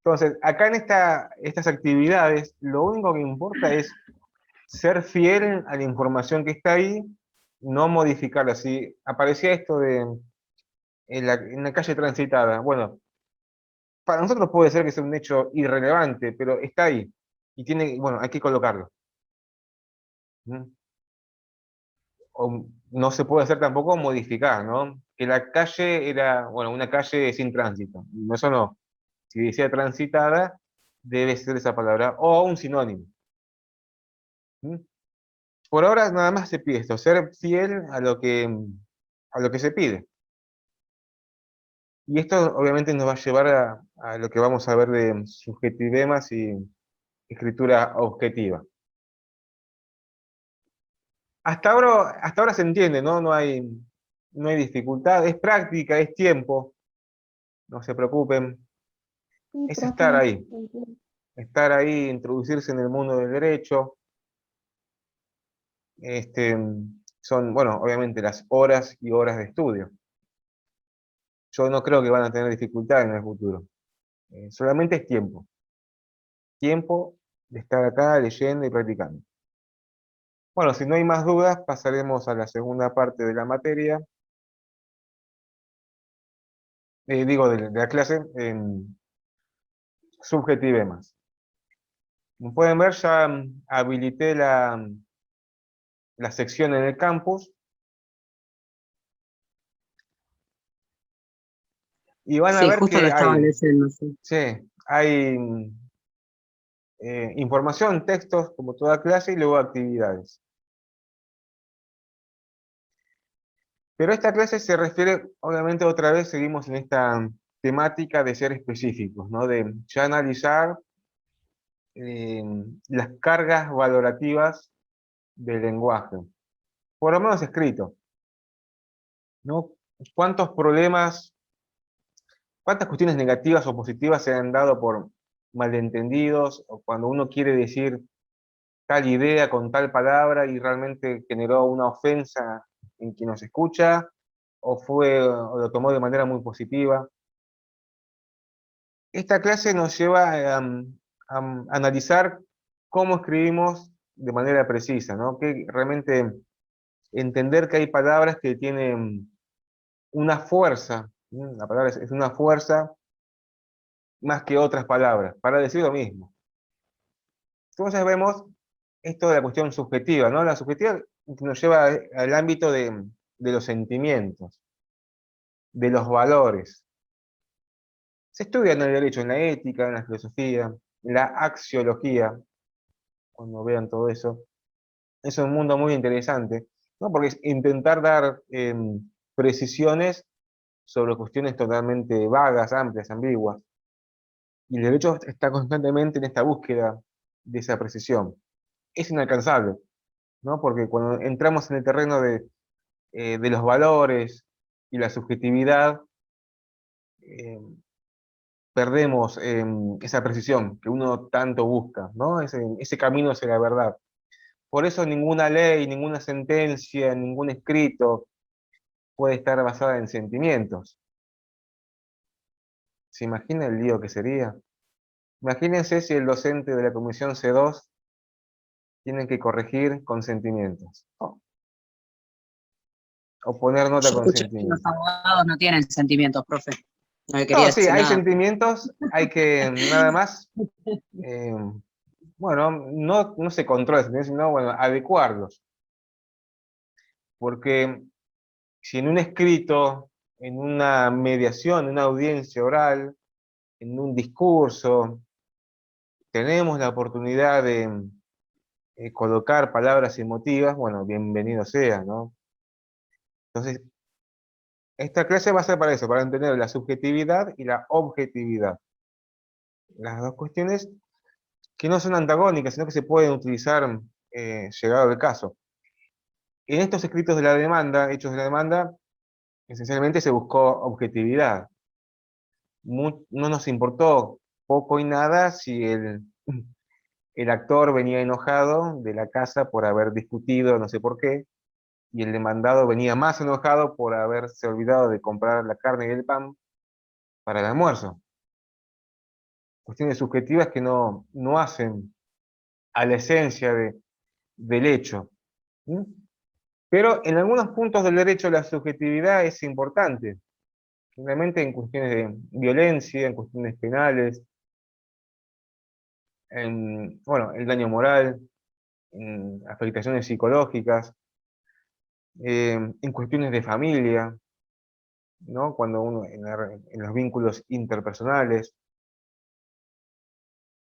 entonces, acá en estas actividades, lo único que importa es ser fiel a la información que está ahí, no modificarla. Si aparecía esto en la calle transitada, bueno, para nosotros puede ser que sea un hecho irrelevante, pero está ahí, y bueno, hay que colocarlo. ¿Mm? O no se puede hacer tampoco modificar, ¿no? Que la calle era, bueno, una calle sin tránsito. Eso no. Si decía transitada, debe ser esa palabra, o un sinónimo. ¿Mm? Por ahora nada más se pide esto, ser fiel a lo que se pide. Y esto obviamente nos va a llevar a lo que vamos a ver de subjetivemas y escritura objetiva. Hasta ahora se entiende, ¿no? No hay dificultad, es práctica, es tiempo, no se preocupen, es estar ahí, introducirse en el mundo del derecho. Son, bueno, obviamente las horas y horas de estudio. Yo no creo que van a tener dificultad en el futuro. Solamente es tiempo. Tiempo de estar acá leyendo y practicando. Bueno, si no hay más dudas, pasaremos a la segunda parte de la materia. De la clase en subjetivemas. Como pueden ver, ya habilité la sección en el campus. Y van a Sí, ver justo lo que estaba leyendo. Sí. hay información, textos, como toda clase, y luego actividades. Pero esta clase se refiere, obviamente otra vez seguimos en esta temática de ser específicos, ¿no? De ya analizar las cargas valorativas del lenguaje, por lo menos escrito, ¿no? ¿Cuántos problemas, cuántas cuestiones negativas o positivas se han dado por malentendidos, o cuando uno quiere decir tal idea con tal palabra y realmente generó una ofensa en quien nos escucha, o lo tomó de manera muy positiva? Esta clase nos lleva a analizar cómo escribimos de manera precisa, ¿no? Que realmente entender que hay palabras que tienen una fuerza, ¿sí? La palabra es una fuerza más que otras palabras, para decir lo mismo. Entonces vemos esto de la cuestión subjetiva, ¿no? La subjetiva nos lleva al ámbito de los sentimientos, de los valores. Se estudia en el derecho, en la ética, en la filosofía, en la axiología, cuando vean todo eso. Es un mundo muy interesante, ¿no? Porque es intentar dar precisiones sobre cuestiones totalmente vagas, amplias, ambiguas. Y el derecho está constantemente en esta búsqueda de esa precisión. Es inalcanzable, ¿no? Porque cuando entramos en el terreno de los valores y la subjetividad, eh, perdemos esa precisión que uno tanto busca, ¿no? Ese camino hacia la verdad. Por eso ninguna ley, ninguna sentencia, ningún escrito puede estar basada en sentimientos. ¿Se imagina el lío que sería? Imagínense si el docente de la comisión C2 tiene que corregir con sentimientos. O poner nota Yo con escuché que los sentimientos. abogados no tienen sentimientos, profe. No me No, quería sí, decir hay nada. sentimientos, hay que nada más, bueno, no se controla sentimientos, sino, bueno, adecuarlos. Porque si en un escrito en una mediación, en una audiencia oral, en un discurso, tenemos la oportunidad de colocar palabras emotivas, bueno, bienvenido sea, ¿no? Entonces, esta clase va a ser para eso, para entender la subjetividad y la objetividad. Las dos cuestiones que no son antagónicas, sino que se pueden utilizar llegado el caso. En estos escritos de la demanda, hechos de la demanda, esencialmente se buscó objetividad. No nos importó poco y nada si el actor venía enojado de la casa por haber discutido no sé por qué, y el demandado venía más enojado por haberse olvidado de comprar la carne y el pan para el almuerzo. Cuestiones subjetivas que no hacen a la esencia del hecho. ¿Sí? Pero en algunos puntos del derecho la subjetividad es importante, generalmente en cuestiones de violencia, en cuestiones penales, en, bueno, el daño moral, en afectaciones psicológicas, en cuestiones de familia, ¿no? Cuando uno, en los vínculos interpersonales.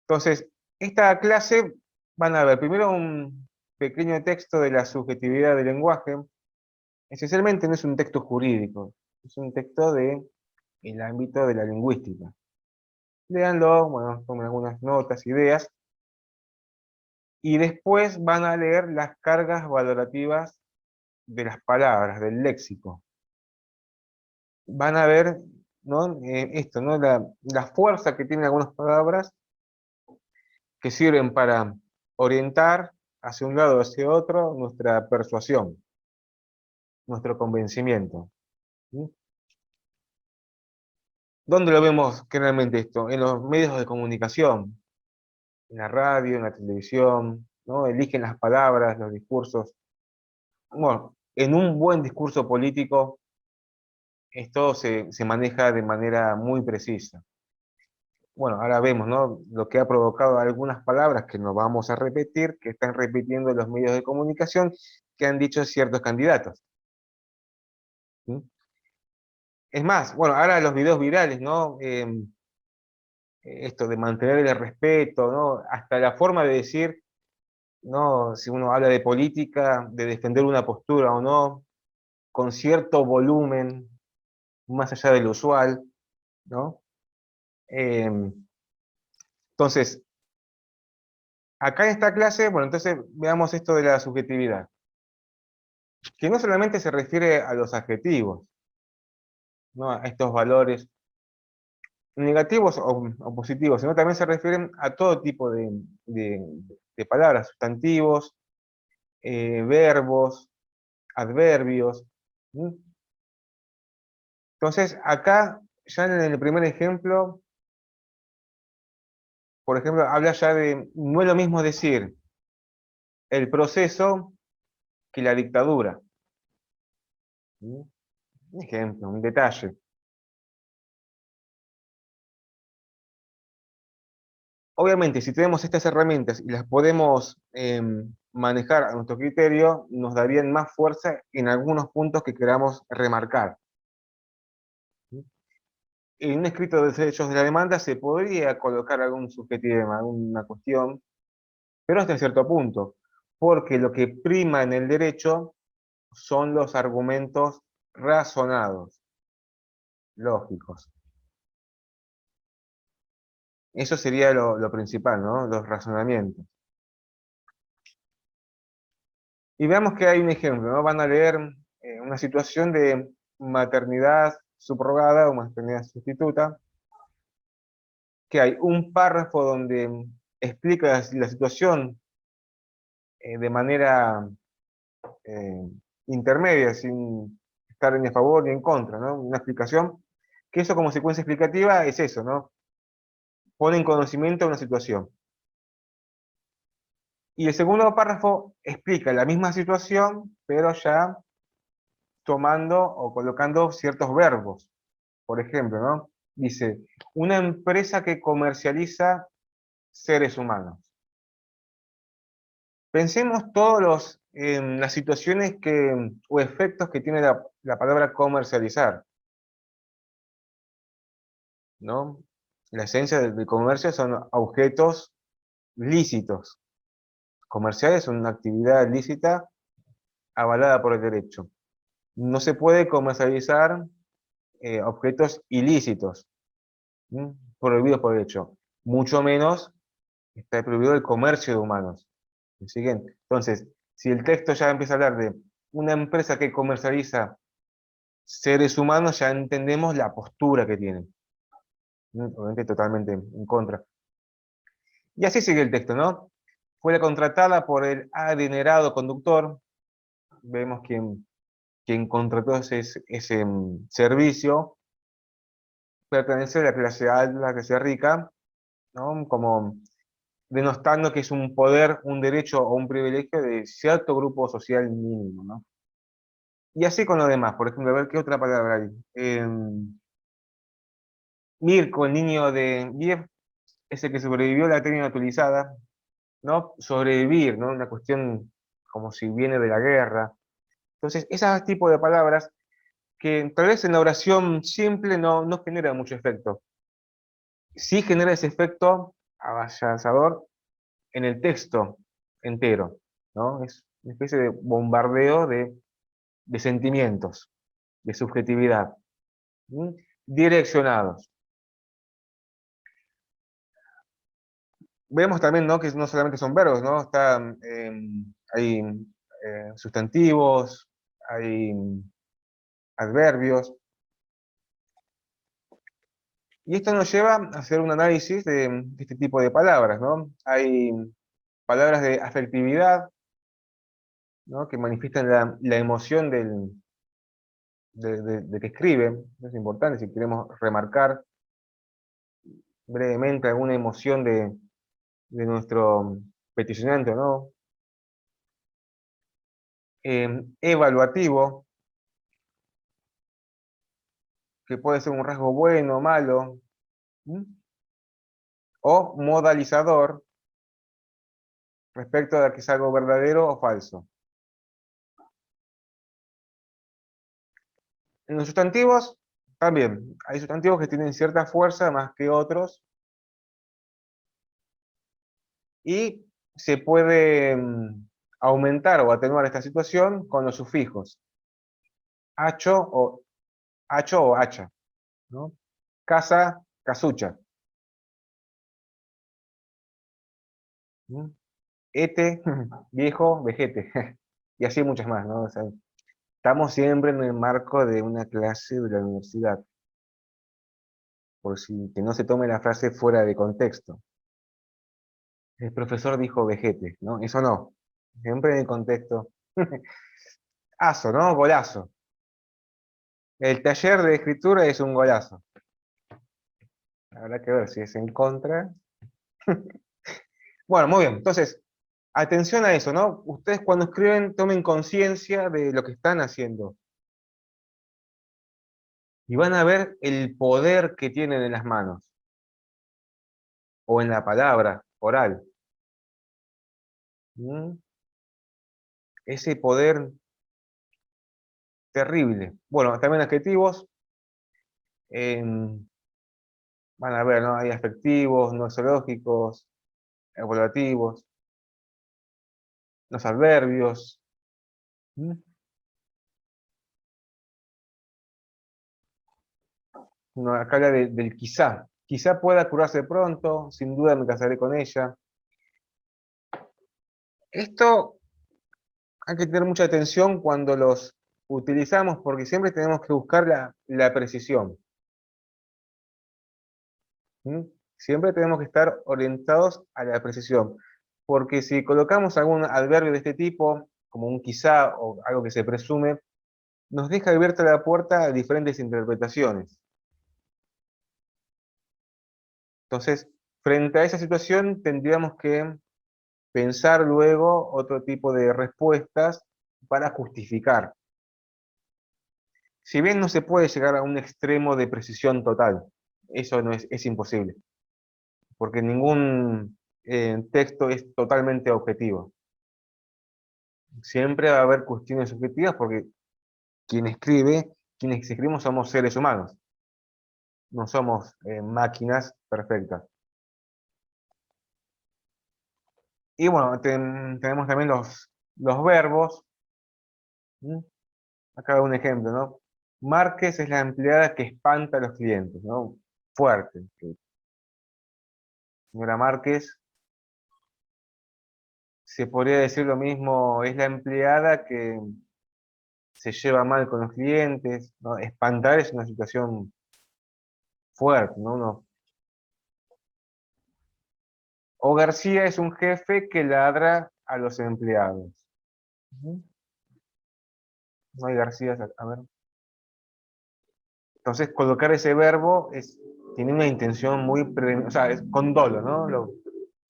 Entonces, esta clase van a ver primero un pequeño texto de la subjetividad del lenguaje. Esencialmente no es un texto jurídico, es un texto del ámbito de la lingüística. Léanlo, bueno, tomen algunas notas, ideas, y después van a leer las cargas valorativas de las palabras, del léxico. Van a ver, ¿no? Esto, ¿no? La fuerza que tienen algunas palabras que sirven para orientar hacia un lado o hacia otro nuestra persuasión, nuestro convencimiento. ¿Sí? ¿Dónde lo vemos generalmente esto? En los medios de comunicación, en la radio, en la televisión, ¿no? Eligen las palabras, los discursos. Bueno, en un buen discurso político, esto se maneja de manera muy precisa. Bueno, ahora vemos, ¿no? Lo que ha provocado algunas palabras que no vamos a repetir, que están repitiendo los medios de comunicación, que han dicho ciertos candidatos. ¿Sí? Es más, bueno, ahora los videos virales, ¿no? Esto de mantener el respeto, ¿no? Hasta la forma de decir, ¿no? Si uno habla de política, de defender una postura o no, con cierto volumen, más allá de lo usual, ¿no? Entonces, acá en esta clase, bueno, entonces veamos esto de la subjetividad, que no solamente se refiere a los adjetivos, ¿no? A estos valores negativos o positivos, sino también se refieren a todo tipo de palabras, sustantivos, verbos, adverbios. ¿Sí? Entonces, acá, ya en el primer ejemplo, por ejemplo, habla ya de, no es lo mismo decir el proceso que la dictadura. ¿Sí? Un ejemplo, un detalle. Obviamente, si tenemos estas herramientas y las podemos manejar a nuestro criterio, nos darían más fuerza en algunos puntos que queramos remarcar. ¿Sí? En un escrito de derechos de la demanda se podría colocar algún subjetivo, alguna cuestión, pero hasta cierto punto, porque lo que prima en el derecho son los argumentos razonados, lógicos. Eso sería lo principal, ¿no? Los razonamientos. Y veamos que hay un ejemplo, ¿no? Van a leer una situación de maternidad subrogada o maternidad sustituta, que hay un párrafo donde explica la situación de manera intermedia, sin estar ni a favor ni en contra, ¿no? Una explicación, que eso como secuencia explicativa es eso, ¿no? Pone en conocimiento una situación. Y el segundo párrafo explica la misma situación, pero ya tomando o colocando ciertos verbos. Por ejemplo, ¿no? Dice, una empresa que comercializa seres humanos. Pensemos todos las situaciones o efectos que tiene la palabra comercializar. ¿no? La esencia del comercio son objetos lícitos. Comercial es una actividad lícita avalada por el derecho. No se puede comercializar objetos ilícitos, prohibidos por el derecho. Mucho menos está prohibido el comercio de humanos. ¿Me siguen? Entonces, si el texto ya empieza a hablar de una empresa que comercializa seres humanos, ya entendemos la postura que tienen. Obviamente totalmente en contra. Y así sigue el texto, ¿no? Fue contratada por el adinerado conductor. Vemos quien contrató ese servicio. Pertenece a la clase alta, la clase rica, ¿no? Como denostando que es un poder, un derecho o un privilegio de cierto grupo social mínimo, ¿no? Y así con lo demás, por ejemplo, a ver qué otra palabra hay. Mirko, el niño de Kiev, es el que sobrevivió a la técnica utilizada, ¿no? Sobrevivir, ¿no? Una cuestión como si viene de la guerra. Entonces, ese tipo de palabras que tal vez en la oración simple no genera mucho efecto. Sí genera ese efecto avasallador en el texto entero, ¿no? Es una especie de bombardeo de sentimientos, de subjetividad, ¿sí? Direccionados. Vemos también, ¿no? Que no solamente son verbos, ¿no? Hay sustantivos, hay adverbios. Y esto nos lleva a hacer un análisis de este tipo de palabras, ¿no? Hay palabras de afectividad, ¿no? Que manifiestan la emoción de que escribe. Es importante si queremos remarcar brevemente alguna emoción de nuestro peticionante, ¿no? Evaluativo, que puede ser un rasgo bueno o malo, o modalizador, respecto a que es algo verdadero o falso. En los sustantivos, también, hay sustantivos que tienen cierta fuerza más que otros, y se puede aumentar o atenuar esta situación con los sufijos. Hacho o hacha, ¿no? Casa, casucha. Ete, viejo, vejete. Y así muchas más, ¿no? O sea, estamos siempre en el marco de una clase de la universidad. Por si que no se tome la frase fuera de contexto. El profesor dijo vejete, ¿no? Eso no. Siempre en el contexto. Aso, ¿no? Golazo. El taller de escritura es un golazo. Habrá que ver si es en contra. Bueno, muy bien. Entonces, atención a eso, ¿no? Ustedes cuando escriben tomen conciencia de lo que están haciendo. Y van a ver el poder que tienen en las manos. O en la palabra oral. Ese poder terrible. Bueno, también adjetivos. Van a ver, ¿no? Hay afectivos, nosológicos, evaluativos, los adverbios. Acá habla del quizá. Quizá pueda curarse pronto, sin duda me casaré con ella. Esto hay que tener mucha atención cuando los utilizamos porque siempre tenemos que buscar la precisión. Siempre tenemos que estar orientados a la precisión. Porque si colocamos algún adverbio de este tipo, como un quizá o algo que se presume, nos deja abierta la puerta a diferentes interpretaciones. Entonces, frente a esa situación, tendríamos que pensar luego otro tipo de respuestas para justificar. Si bien no se puede llegar a un extremo de precisión total, eso no es imposible, porque ningún texto es totalmente objetivo. Siempre va a haber cuestiones subjetivas porque quien escribe, quienes escribimos somos seres humanos. no somos máquinas perfectas. Y bueno, tenemos también los verbos. ¿Mm? Acá un ejemplo, ¿no? Márquez es la empleada que espanta a los clientes, ¿no? Fuerte. Señora Márquez, se podría decir lo mismo, es la empleada que se lleva mal con los clientes, ¿no? Espantar es una situación fuerte, ¿no? O García es un jefe que ladra a los empleados. Ujú. No hay García, a ver. Entonces, colocar ese verbo tiene una intención muy, o sea, es con dolo, ¿no?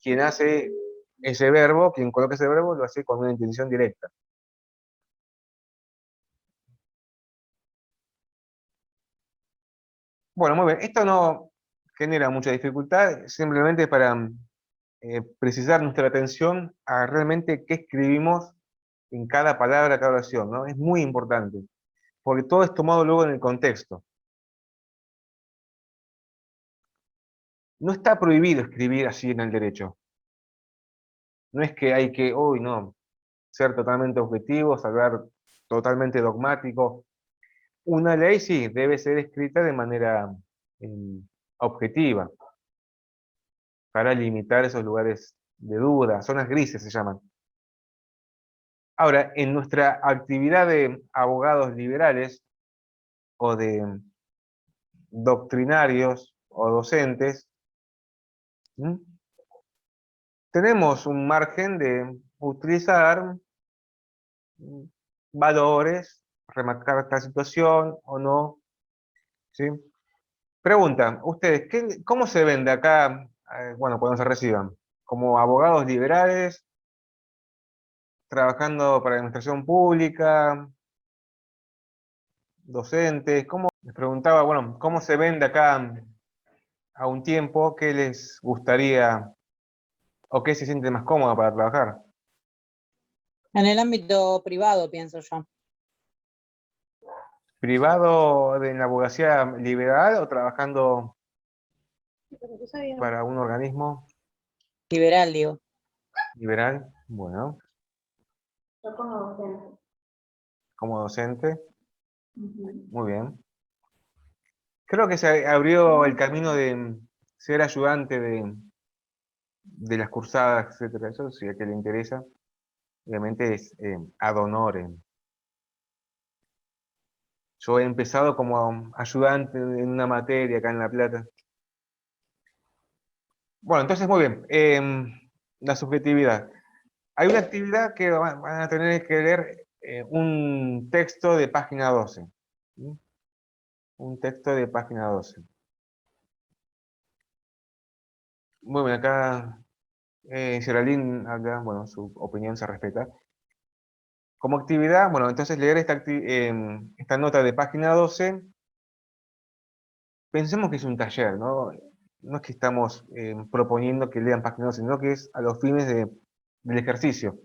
Quien hace ese verbo, quien coloca ese verbo, lo hace con una intención directa. Bueno, muy bien. Esto no genera mucha dificultad, simplemente para precisar nuestra atención a realmente qué escribimos en cada palabra, cada oración, ¿no? Es muy importante, porque todo es tomado luego en el contexto. No está prohibido escribir así en el derecho. No es que hay que, uy, no, ser totalmente objetivos, hablar totalmente dogmático. Una ley sí debe ser escrita de manera eh, objetiva, para limitar esos lugares de duda, zonas grises se llaman. Ahora, en nuestra actividad de abogados liberales o de doctrinarios o docentes, ¿m? Tenemos un margen de utilizar valores, remarcar esta situación o no, ¿sí? Pregunta, ustedes, ¿cómo se vende acá, bueno, cuando se reciban? ¿Como abogados liberales, trabajando para la administración pública, docentes? ¿Cómo? Les preguntaba, bueno, ¿cómo se vende acá a un tiempo? ¿Qué les gustaría o qué se siente más cómodo para trabajar? En el ámbito privado, pienso yo. ¿Privado de la abogacía liberal o trabajando para un organismo Liberal, digo. liberal? Bueno, Yo como docente. como docente, muy bien. Creo que se abrió el camino de ser ayudante de las cursadas, etcétera. Eso, si a que le interesa, obviamente es ad honorem. Yo he empezado como ayudante en una materia acá en La Plata. Bueno, entonces muy bien. La subjetividad. Hay una actividad que van a tener que leer un texto de página 12. ¿Sí? Un texto de página 12. Muy bien, acá Geraldine, acá, bueno, su opinión se respeta. Como actividad, bueno, entonces leer esta nota de página 12, pensemos que es un taller, ¿no? No es que estamos proponiendo que lean página 12, sino que es a los fines del ejercicio.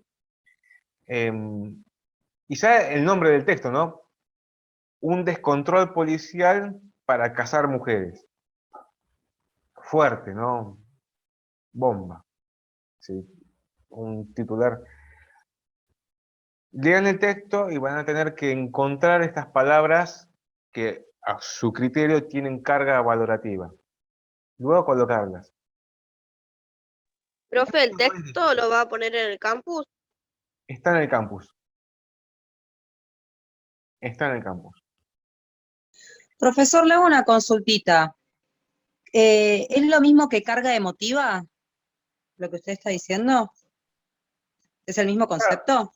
Quizá el nombre del texto, ¿no? Un descontrol policial para cazar mujeres. Fuerte, ¿no? Bomba. ¿Sí? Un titular. Lean el texto y van a tener que encontrar estas palabras que a su criterio tienen carga valorativa. Luego colocarlas. Profe, ¿el texto lo va a poner en el campus? Está en el campus. Está en el campus. Profesor, le hago una consultita. ¿Es lo mismo que carga emotiva? ¿Lo que usted está diciendo? ¿Es el mismo concepto?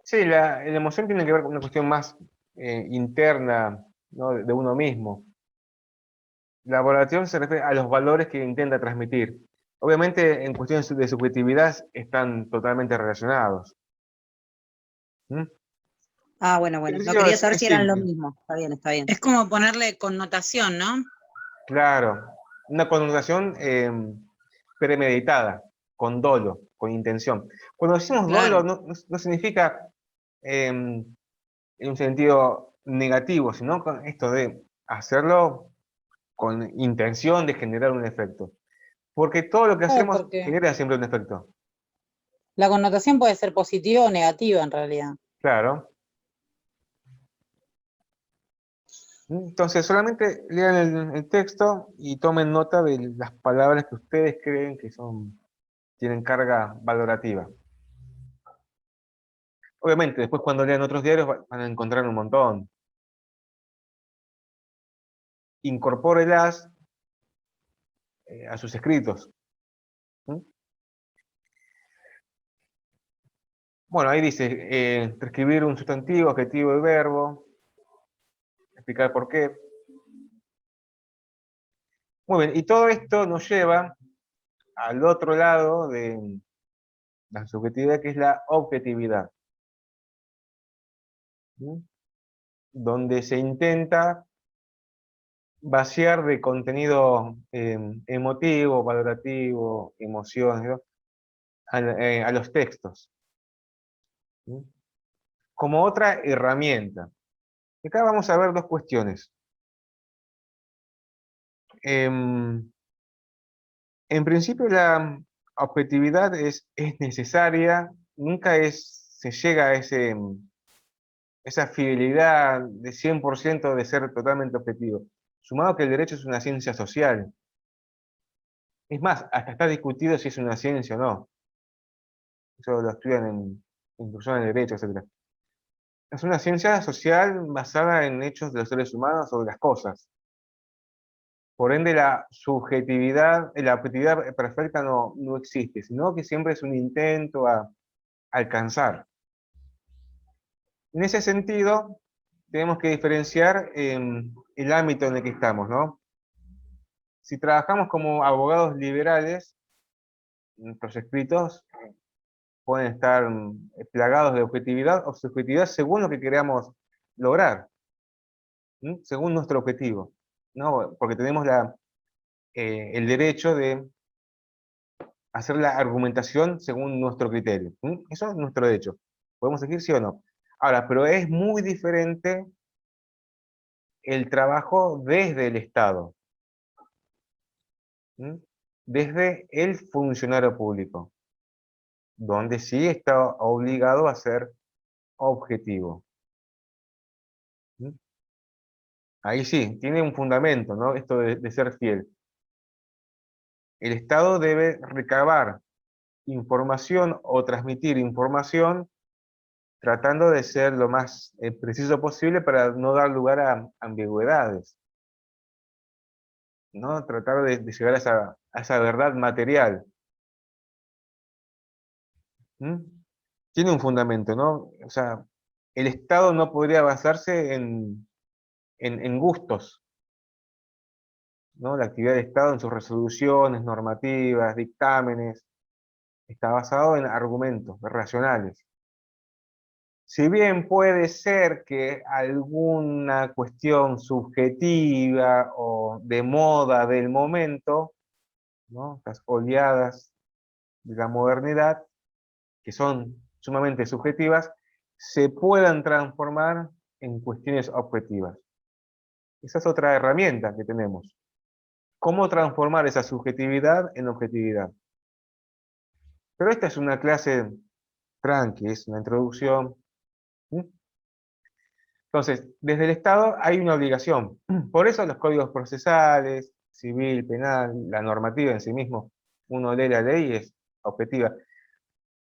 Sí, la emoción tiene que ver con una cuestión más interna, ¿no? de uno mismo. La valoración se refiere a los valores que intenta transmitir. Obviamente, en cuestiones de subjetividad están totalmente relacionados. ¿Mm? Ah, bueno, El no ejercicio quería saber es si eran lo simple. mismo. Está bien, está bien. Es como ponerle connotación, ¿no? Claro, una connotación premeditada, con dolo, con intención. Cuando decimos dolo, Claro. no significa en un sentido negativo, sino con esto de hacerlo con intención de generar un efecto. Porque todo lo que Claro, hacemos porque genera siempre un efecto. la connotación puede ser positiva o negativa en realidad. Claro. Entonces, solamente lean el texto y tomen nota de las palabras que ustedes creen que tienen carga valorativa. Obviamente, después cuando lean otros diarios van a encontrar un montón. Incorpórelas a sus escritos. Bueno, ahí dice, describir un sustantivo, adjetivo y verbo, explicar por qué. Muy bien, y todo esto nos lleva al otro lado de la subjetividad, que es la objetividad. Donde se intenta vaciar de contenido emotivo, valorativo, emociones, ¿no? a los textos. Como otra herramienta. Acá vamos a ver dos cuestiones. En principio la objetividad es necesaria, nunca se llega a esa fidelidad de 100% de ser totalmente objetivo. Sumado que el derecho es una ciencia social. Es más, hasta está discutido si es una ciencia o no. Eso lo estudian en inclusión en derecho, etc. Es una ciencia social basada en hechos de los seres humanos o de las cosas. Por ende, la subjetividad, la objetividad perfecta no existe, sino que siempre es un intento a alcanzar. En ese sentido, tenemos que diferenciar el ámbito en el que estamos, ¿no? Si trabajamos como abogados liberales, nuestros escritos pueden estar plagados de objetividad o subjetividad según lo que queramos lograr, según nuestro objetivo, ¿no? Porque tenemos el derecho de hacer la argumentación según nuestro criterio. Eso es nuestro derecho. Podemos elegir sí o no. Ahora, pero es muy diferente el trabajo desde el Estado, desde el funcionario público, donde sí está obligado a ser objetivo. Ahí sí, tiene un fundamento, ¿no? Esto de ser fiel. El Estado debe recabar información o transmitir información tratando de ser lo más preciso posible para no dar lugar a ambigüedades, ¿no? Tratar de llegar a esa verdad material. Tiene un fundamento, ¿no? O sea, el Estado no podría basarse en gustos, ¿no? La actividad del Estado en sus resoluciones, normativas, dictámenes, está basado en argumentos racionales. Si bien puede ser que alguna cuestión subjetiva o de moda del momento, ¿no? Estas oleadas de la modernidad, que son sumamente subjetivas, se puedan transformar en cuestiones objetivas. Esa es otra herramienta que tenemos. ¿Cómo transformar esa subjetividad en objetividad? Pero esta es una clase tranqui, es una introducción. Entonces, desde el Estado hay una obligación. Por eso los códigos procesales, civil, penal, la normativa en sí mismo, uno lee la ley y es objetiva.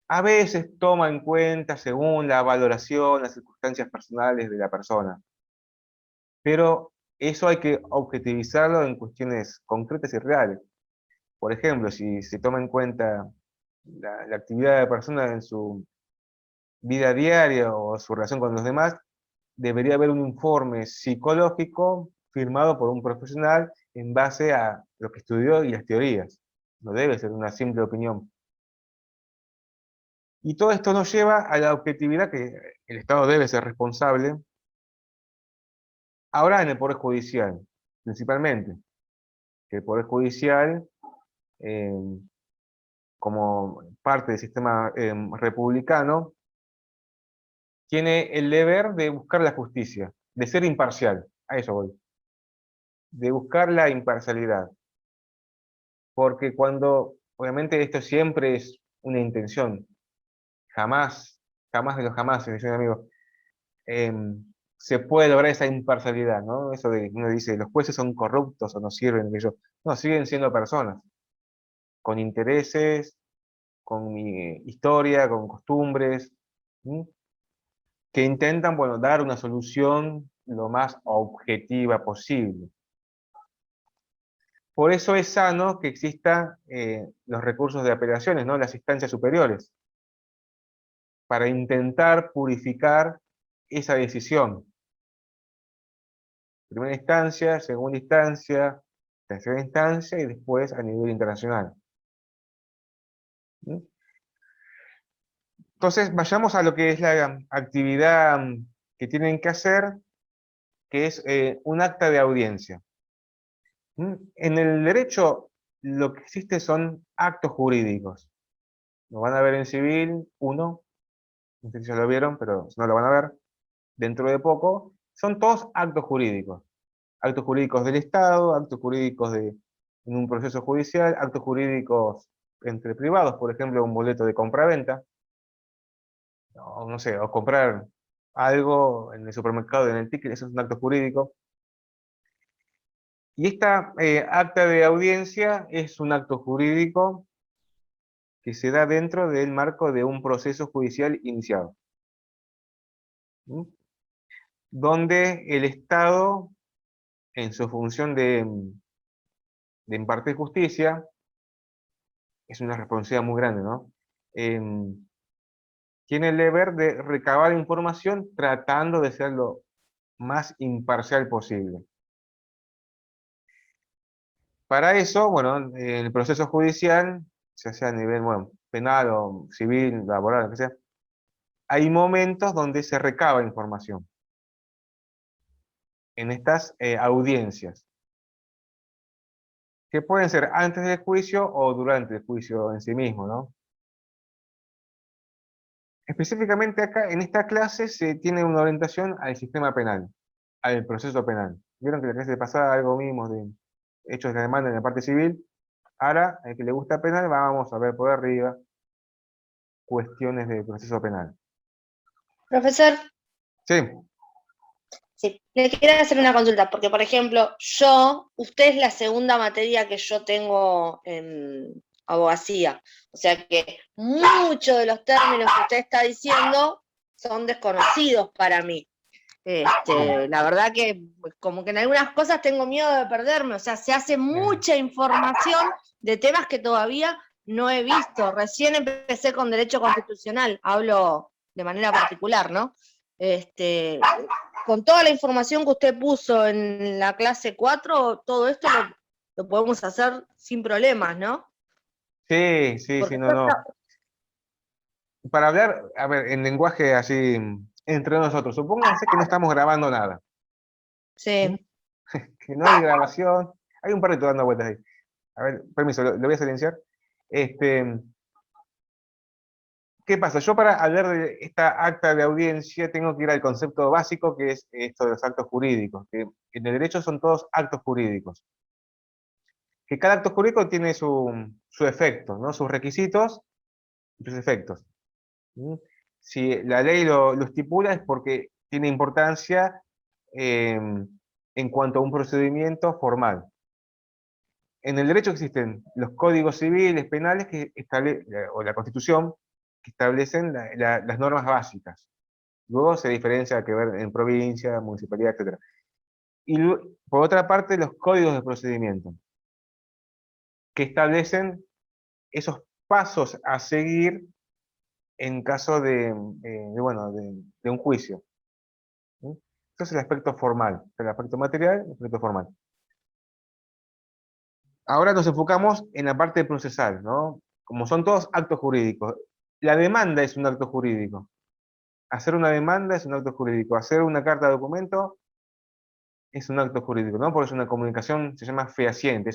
A veces toma en cuenta según la valoración, las circunstancias personales de la persona. Pero eso hay que objetivizarlo en cuestiones concretas y reales. Por ejemplo, si se toma en cuenta la actividad de la persona en su vida diaria o su relación con los demás, debería haber un informe psicológico firmado por un profesional en base a lo que estudió y las teorías. No debe ser una simple opinión. Y todo esto nos lleva a la objetividad que el Estado debe ser responsable, ahora en el Poder Judicial, principalmente. Que el Poder Judicial, como parte del sistema republicano, tiene el deber de buscar la justicia, de ser imparcial. A eso voy. de buscar la imparcialidad. Porque obviamente esto siempre es una intención, jamás, jamás de los jamás, dice un amigo, se puede lograr esa imparcialidad, ¿no? Eso de uno dice, los jueces son corruptos o no sirven, no, siguen siendo personas, con intereses, con historia, con costumbres, ¿sí? Que intentan, bueno, dar una solución lo más objetiva posible. Por eso es sano que existan los recursos de apelaciones, ¿no? Las instancias superiores, para intentar purificar esa decisión. Primera instancia, segunda instancia, tercera instancia y después a nivel internacional. ¿Sí? Entonces, vayamos a lo que es la actividad que tienen que hacer, que es un acta de audiencia. En el derecho, lo que existe son actos jurídicos. Lo van a ver en civil, uno, no sé si ya lo vieron, pero si no lo van a ver dentro de poco. Son todos actos jurídicos. Actos jurídicos del Estado, actos jurídicos en un proceso judicial, actos jurídicos entre privados, por ejemplo, un boleto de compraventa. O no sé, o comprar algo en el supermercado, en el ticket, eso es un acto jurídico. Y esta acta de audiencia es un acto jurídico que se da dentro del marco de un proceso judicial iniciado. ¿Mm? Donde el Estado, en su función de impartir justicia, es una responsabilidad muy grande, ¿no? Tiene el deber de recabar información tratando de ser lo más imparcial posible. Para eso, bueno, en el proceso judicial, ya sea a nivel, bueno, penal o civil, laboral, lo que sea, hay momentos donde se recaba información en estas audiencias, que pueden ser antes del juicio o durante el juicio en sí mismo, ¿no? Específicamente acá, en esta clase, se tiene una orientación al sistema penal, al proceso penal. Vieron que la clase pasada algo mismo de hechos de demanda en la parte civil. Ahora, el que le gusta penal, vamos a ver por arriba cuestiones de proceso penal. Profesor, Sí, sí, le quiero hacer una consulta, porque por ejemplo, usted es la segunda materia que yo tengo en abogacía, o sea que muchos de los términos que usted está diciendo son desconocidos para mí. La verdad que como que en algunas cosas tengo miedo de perderme, o sea, se hace mucha información de temas que todavía no he visto. Recién empecé con derecho constitucional, hablo de manera particular, ¿no? Con toda la información que usted puso en la clase 4, todo esto lo podemos hacer sin problemas, ¿no? sí, Porque no. Para hablar, a ver, en lenguaje así, entre nosotros, supónganse que no estamos grabando nada, sí. que no hay grabación, hay un perrito dando vueltas ahí. A ver, permiso, lo voy a silenciar. ¿Qué pasa? Yo para hablar de esta acta de audiencia tengo que ir al concepto básico, que es esto de los actos jurídicos, que en el derecho son todos actos jurídicos. Que cada acto jurídico tiene su efecto, ¿no? Sus requisitos y sus efectos. ¿Mm? Si la ley lo estipula es porque tiene importancia en cuanto a un procedimiento formal. En el derecho existen los códigos civiles, penales, o la Constitución, que establecen las normas básicas. Luego se diferencia que ver en provincia, municipalidad, etc. Y por otra parte, los códigos de procedimiento, que establecen esos pasos a seguir en caso bueno, de un juicio. ¿Sí? Eso es el aspecto formal, el aspecto material y el aspecto formal. Ahora nos enfocamos en la parte procesal, ¿no? Como son todos actos jurídicos. La demanda es un acto jurídico. Hacer una demanda es un acto jurídico. Hacer una carta de documento es un acto jurídico, ¿no? Porque es una comunicación, se llama fehaciente,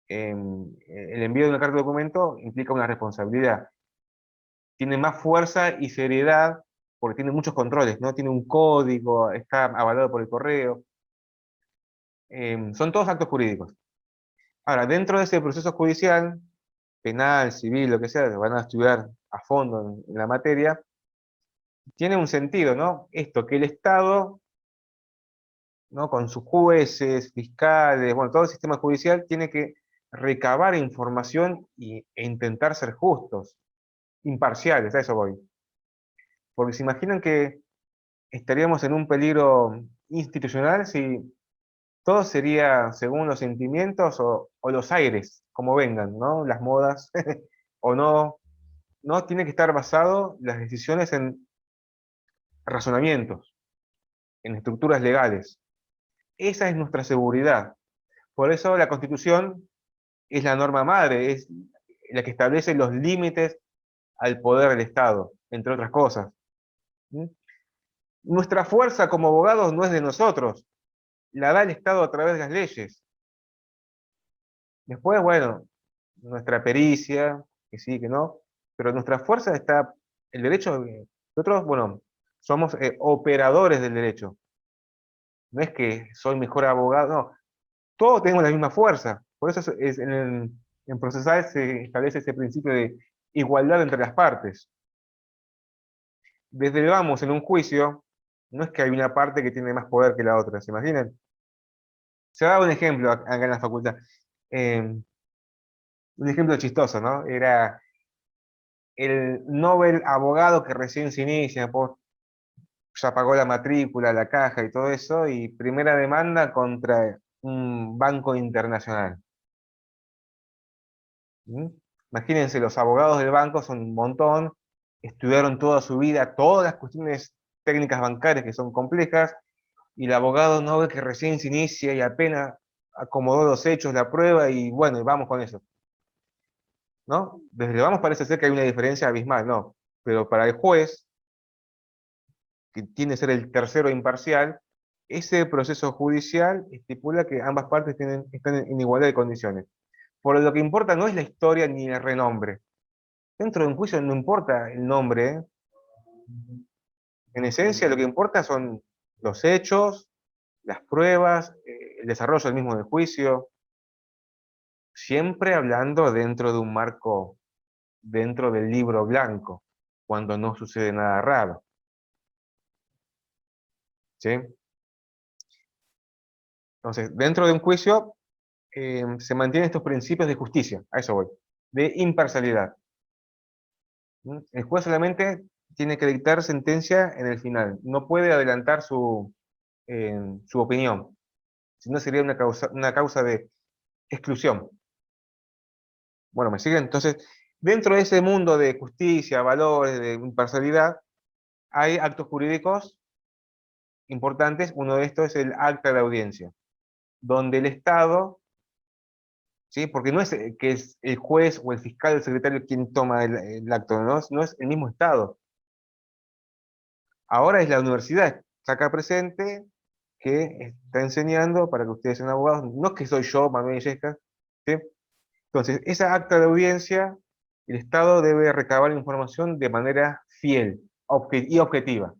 el envío de una carta de documento implica una responsabilidad. Tiene más fuerza y seriedad porque tiene muchos controles, ¿no? Tiene un código, está avalado por el correo. son todos actos jurídicos. Ahora, dentro de ese proceso judicial, penal, civil, lo que sea, que van a estudiar a fondo en la materia, tiene un sentido, ¿no? Esto, que el Estado, ¿no? Con sus jueces, fiscales, bueno, todo el sistema judicial tiene que recabar información e intentar ser justos, imparciales, a eso voy. Porque se imaginan que estaríamos en un peligro institucional si todo sería según los sentimientos o los aires, como vengan, ¿no? Las modas, o no. No, tiene que estar basado las decisiones en razonamientos, en estructuras legales. Esa es nuestra seguridad. Por eso la Constitución es la norma madre, es la que establece los límites al poder del Estado, entre otras cosas. ¿Mm? Nuestra fuerza como abogados no es de nosotros, la da el Estado a través de las leyes. Después, bueno, nuestra pericia, que sí, que no, pero nuestra fuerza está, el derecho, nosotros, bueno, somos operadores del derecho. No es que soy mejor abogado, no, todos tenemos la misma fuerza. Por eso en procesal se establece ese principio de igualdad entre las partes. Desde vamos en un juicio, no es que hay una parte que tiene más poder que la otra, ¿se imaginan? Se da un ejemplo acá en la facultad. Un ejemplo chistoso, ¿no? Era el Nobel abogado que recién se inicia, ya pagó la matrícula, la caja y todo eso, y primera demanda contra un banco internacional. ¿Mm? Imagínense, los abogados del banco son un montón, estudiaron toda su vida todas las cuestiones técnicas bancarias que son complejas, y el abogado Nobel que recién se inicia y apenas acomodó los hechos, la prueba, y bueno, y vamos con eso. ¿No? Desde vamos parece ser que hay una diferencia abismal, no. Pero para el juez, que tiene que ser el tercero imparcial, ese proceso judicial estipula que ambas partes están en igualdad de condiciones. Por lo que importa no es la historia ni el renombre. Dentro de un juicio no importa el nombre, ¿eh? En esencia lo que importa son los hechos, las pruebas, el desarrollo del mismo del juicio, siempre hablando dentro de un marco, dentro del libro blanco, cuando no sucede nada raro. ¿Sí? Entonces, dentro de un juicio se mantienen estos principios de justicia, a eso voy, de imparcialidad. ¿Mm? El juez solamente tiene que dictar sentencia en el final, no puede adelantar su opinión, si no sería una causa de exclusión. Bueno, ¿me siguen? Entonces, dentro de ese mundo de justicia, valores, de imparcialidad, hay actos jurídicos importantes. Uno de estos es el acta de audiencia, donde el Estado, ¿sí? Porque no es que es el juez o el fiscal o el secretario quien toma el acto, no es el mismo Estado. Ahora es la universidad, está acá presente, que está enseñando para que ustedes sean abogados. No es que soy yo, Manuel y Yesca, ¿sí? Entonces, esa acta de audiencia, el Estado debe recabar información de manera fiel y objetiva.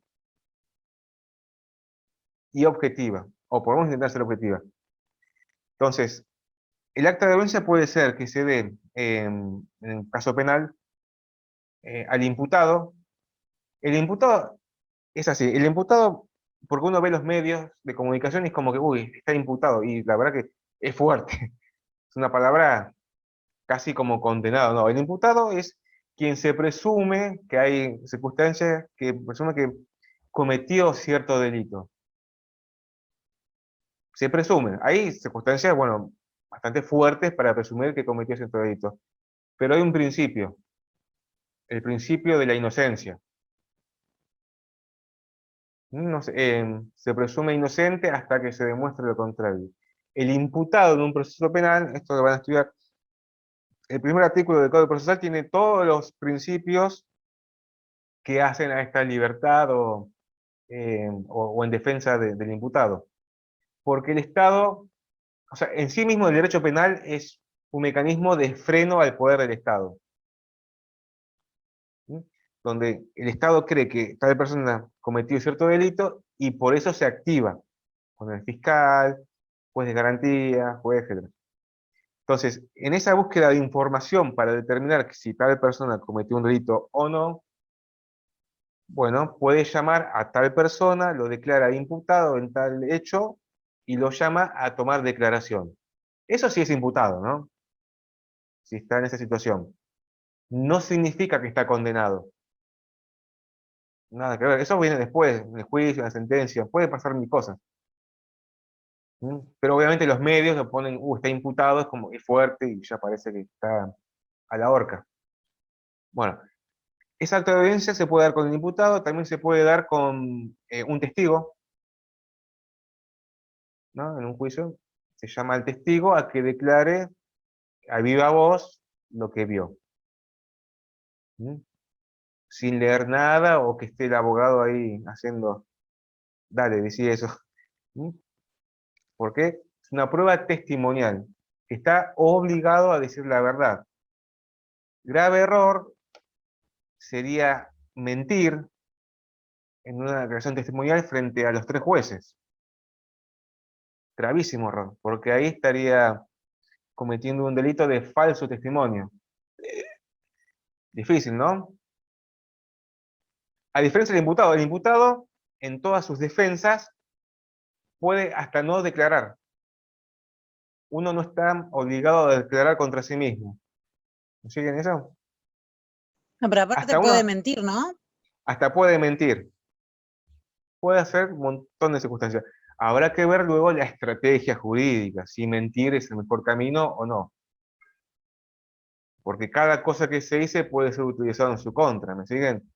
Y objetiva, o podemos intentar ser objetiva. Entonces, el acta de audiencia puede ser que se dé, en el caso penal, al imputado. El imputado es así, el imputado, porque uno ve los medios de comunicación y es como que, uy, está imputado, y la verdad que es fuerte. Es una palabra casi como condenado. No, el imputado es quien se presume que hay circunstancias que presume que cometió cierto delito. Se presume. Hay circunstancias, bueno, bastante fuertes para presumir que cometió cierto delito. Pero hay un principio, el principio de la inocencia. No sé, se presume inocente hasta que se demuestre lo contrario. El imputado en un proceso penal, esto lo van a estudiar, el primer artículo del Código Procesal tiene todos los principios que hacen a esta libertad o en defensa del imputado. Porque el Estado, o sea, en sí mismo el derecho penal es un mecanismo de freno al poder del Estado. ¿Sí? Donde el Estado cree que tal persona cometió cierto delito y por eso se activa con el fiscal, juez de garantía, juez, etc. Entonces, en esa búsqueda de información para determinar que si tal persona cometió un delito o no, bueno, puede llamar a tal persona, lo declara imputado en tal hecho y lo llama a tomar declaración. Eso sí es imputado, ¿no? Si está en esa situación. No significa que está condenado. Nada que ver. Eso viene después, en el juicio, en la sentencia. Puede pasar mil cosas. Pero obviamente los medios lo ponen, está imputado, es como es fuerte y ya parece que está a la horca. Bueno, esa acta de audiencia se puede dar con el imputado, también se puede dar con un testigo, ¿no? En un juicio se llama al testigo a que declare a viva voz lo que vio. Sin leer nada o que esté el abogado ahí haciendo, dale, decí eso. Porque es una prueba testimonial, que está obligado a decir la verdad. Grave error sería mentir en una declaración testimonial frente a los 3 jueces. Gravísimo error, porque ahí estaría cometiendo un delito de falso testimonio. Difícil, ¿no? A diferencia del el imputado en todas sus defensas puede hasta no declarar. Uno no está obligado a declarar contra sí mismo. ¿Me siguen eso? No, pero aparte Hasta puede uno mentir, ¿no? hasta puede mentir. Puede hacer un montón de circunstancias. Habrá que ver luego la estrategia jurídica, si mentir es el mejor camino o no. Porque cada cosa que se dice puede ser utilizada en su contra, ¿me siguen?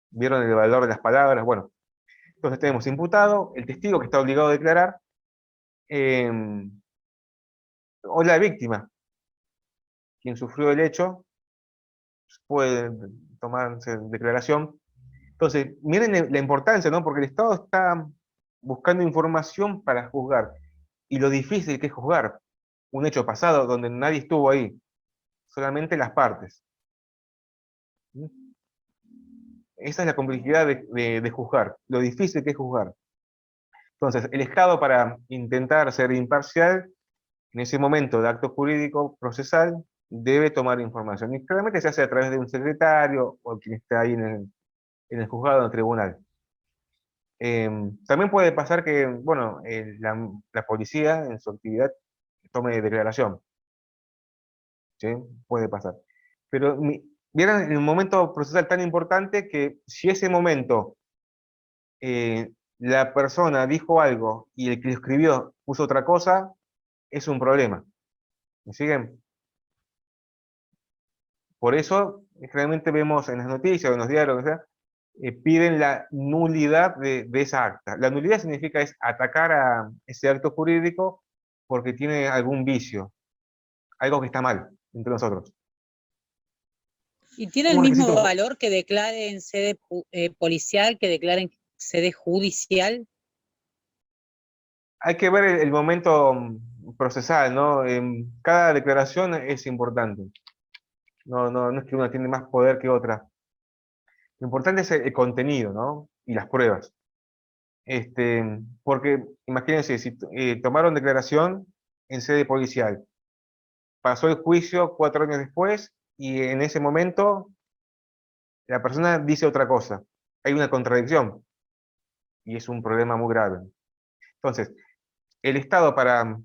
¿Vieron el valor de las palabras? Bueno, entonces tenemos imputado, el testigo que está obligado a declarar, o la víctima, quien sufrió el hecho, puede tomarse declaración. Entonces, miren la importancia, ¿no? Porque el Estado está buscando información para juzgar. Y lo difícil que es juzgar un hecho pasado donde nadie estuvo ahí, solamente las partes. Esa es la complejidad de juzgar, lo difícil que es juzgar. Entonces, el Estado, para intentar ser imparcial, en ese momento de acto jurídico procesal, debe tomar información. Y claramente se hace a través de un secretario o quien está ahí en el juzgado, en el tribunal. También puede pasar que, bueno, la policía en su actividad tome declaración. ¿Sí? Puede pasar. Pero vieron en un momento procesal tan importante que si ese momento la persona dijo algo y el que lo escribió puso otra cosa, es un problema. ¿Me siguen? Por eso, generalmente vemos en las noticias o en los diarios, o sea, piden la nulidad de esa acta. La nulidad significa es atacar a ese acto jurídico porque tiene algún vicio, algo que está mal entre nosotros. ¿Y tiene el Un mismo requisito. valor que declare en sede policial que declare en sede judicial? Hay que ver el momento procesal, ¿no? Cada declaración es importante. No es que una tiene más poder que otra. Lo importante es el contenido, ¿no? Y las pruebas. Porque imagínense, si tomaron declaración en sede policial, pasó el juicio 4 años después y en ese momento la persona dice otra cosa. Hay una contradicción y es un problema muy grave. Entonces, el Estado para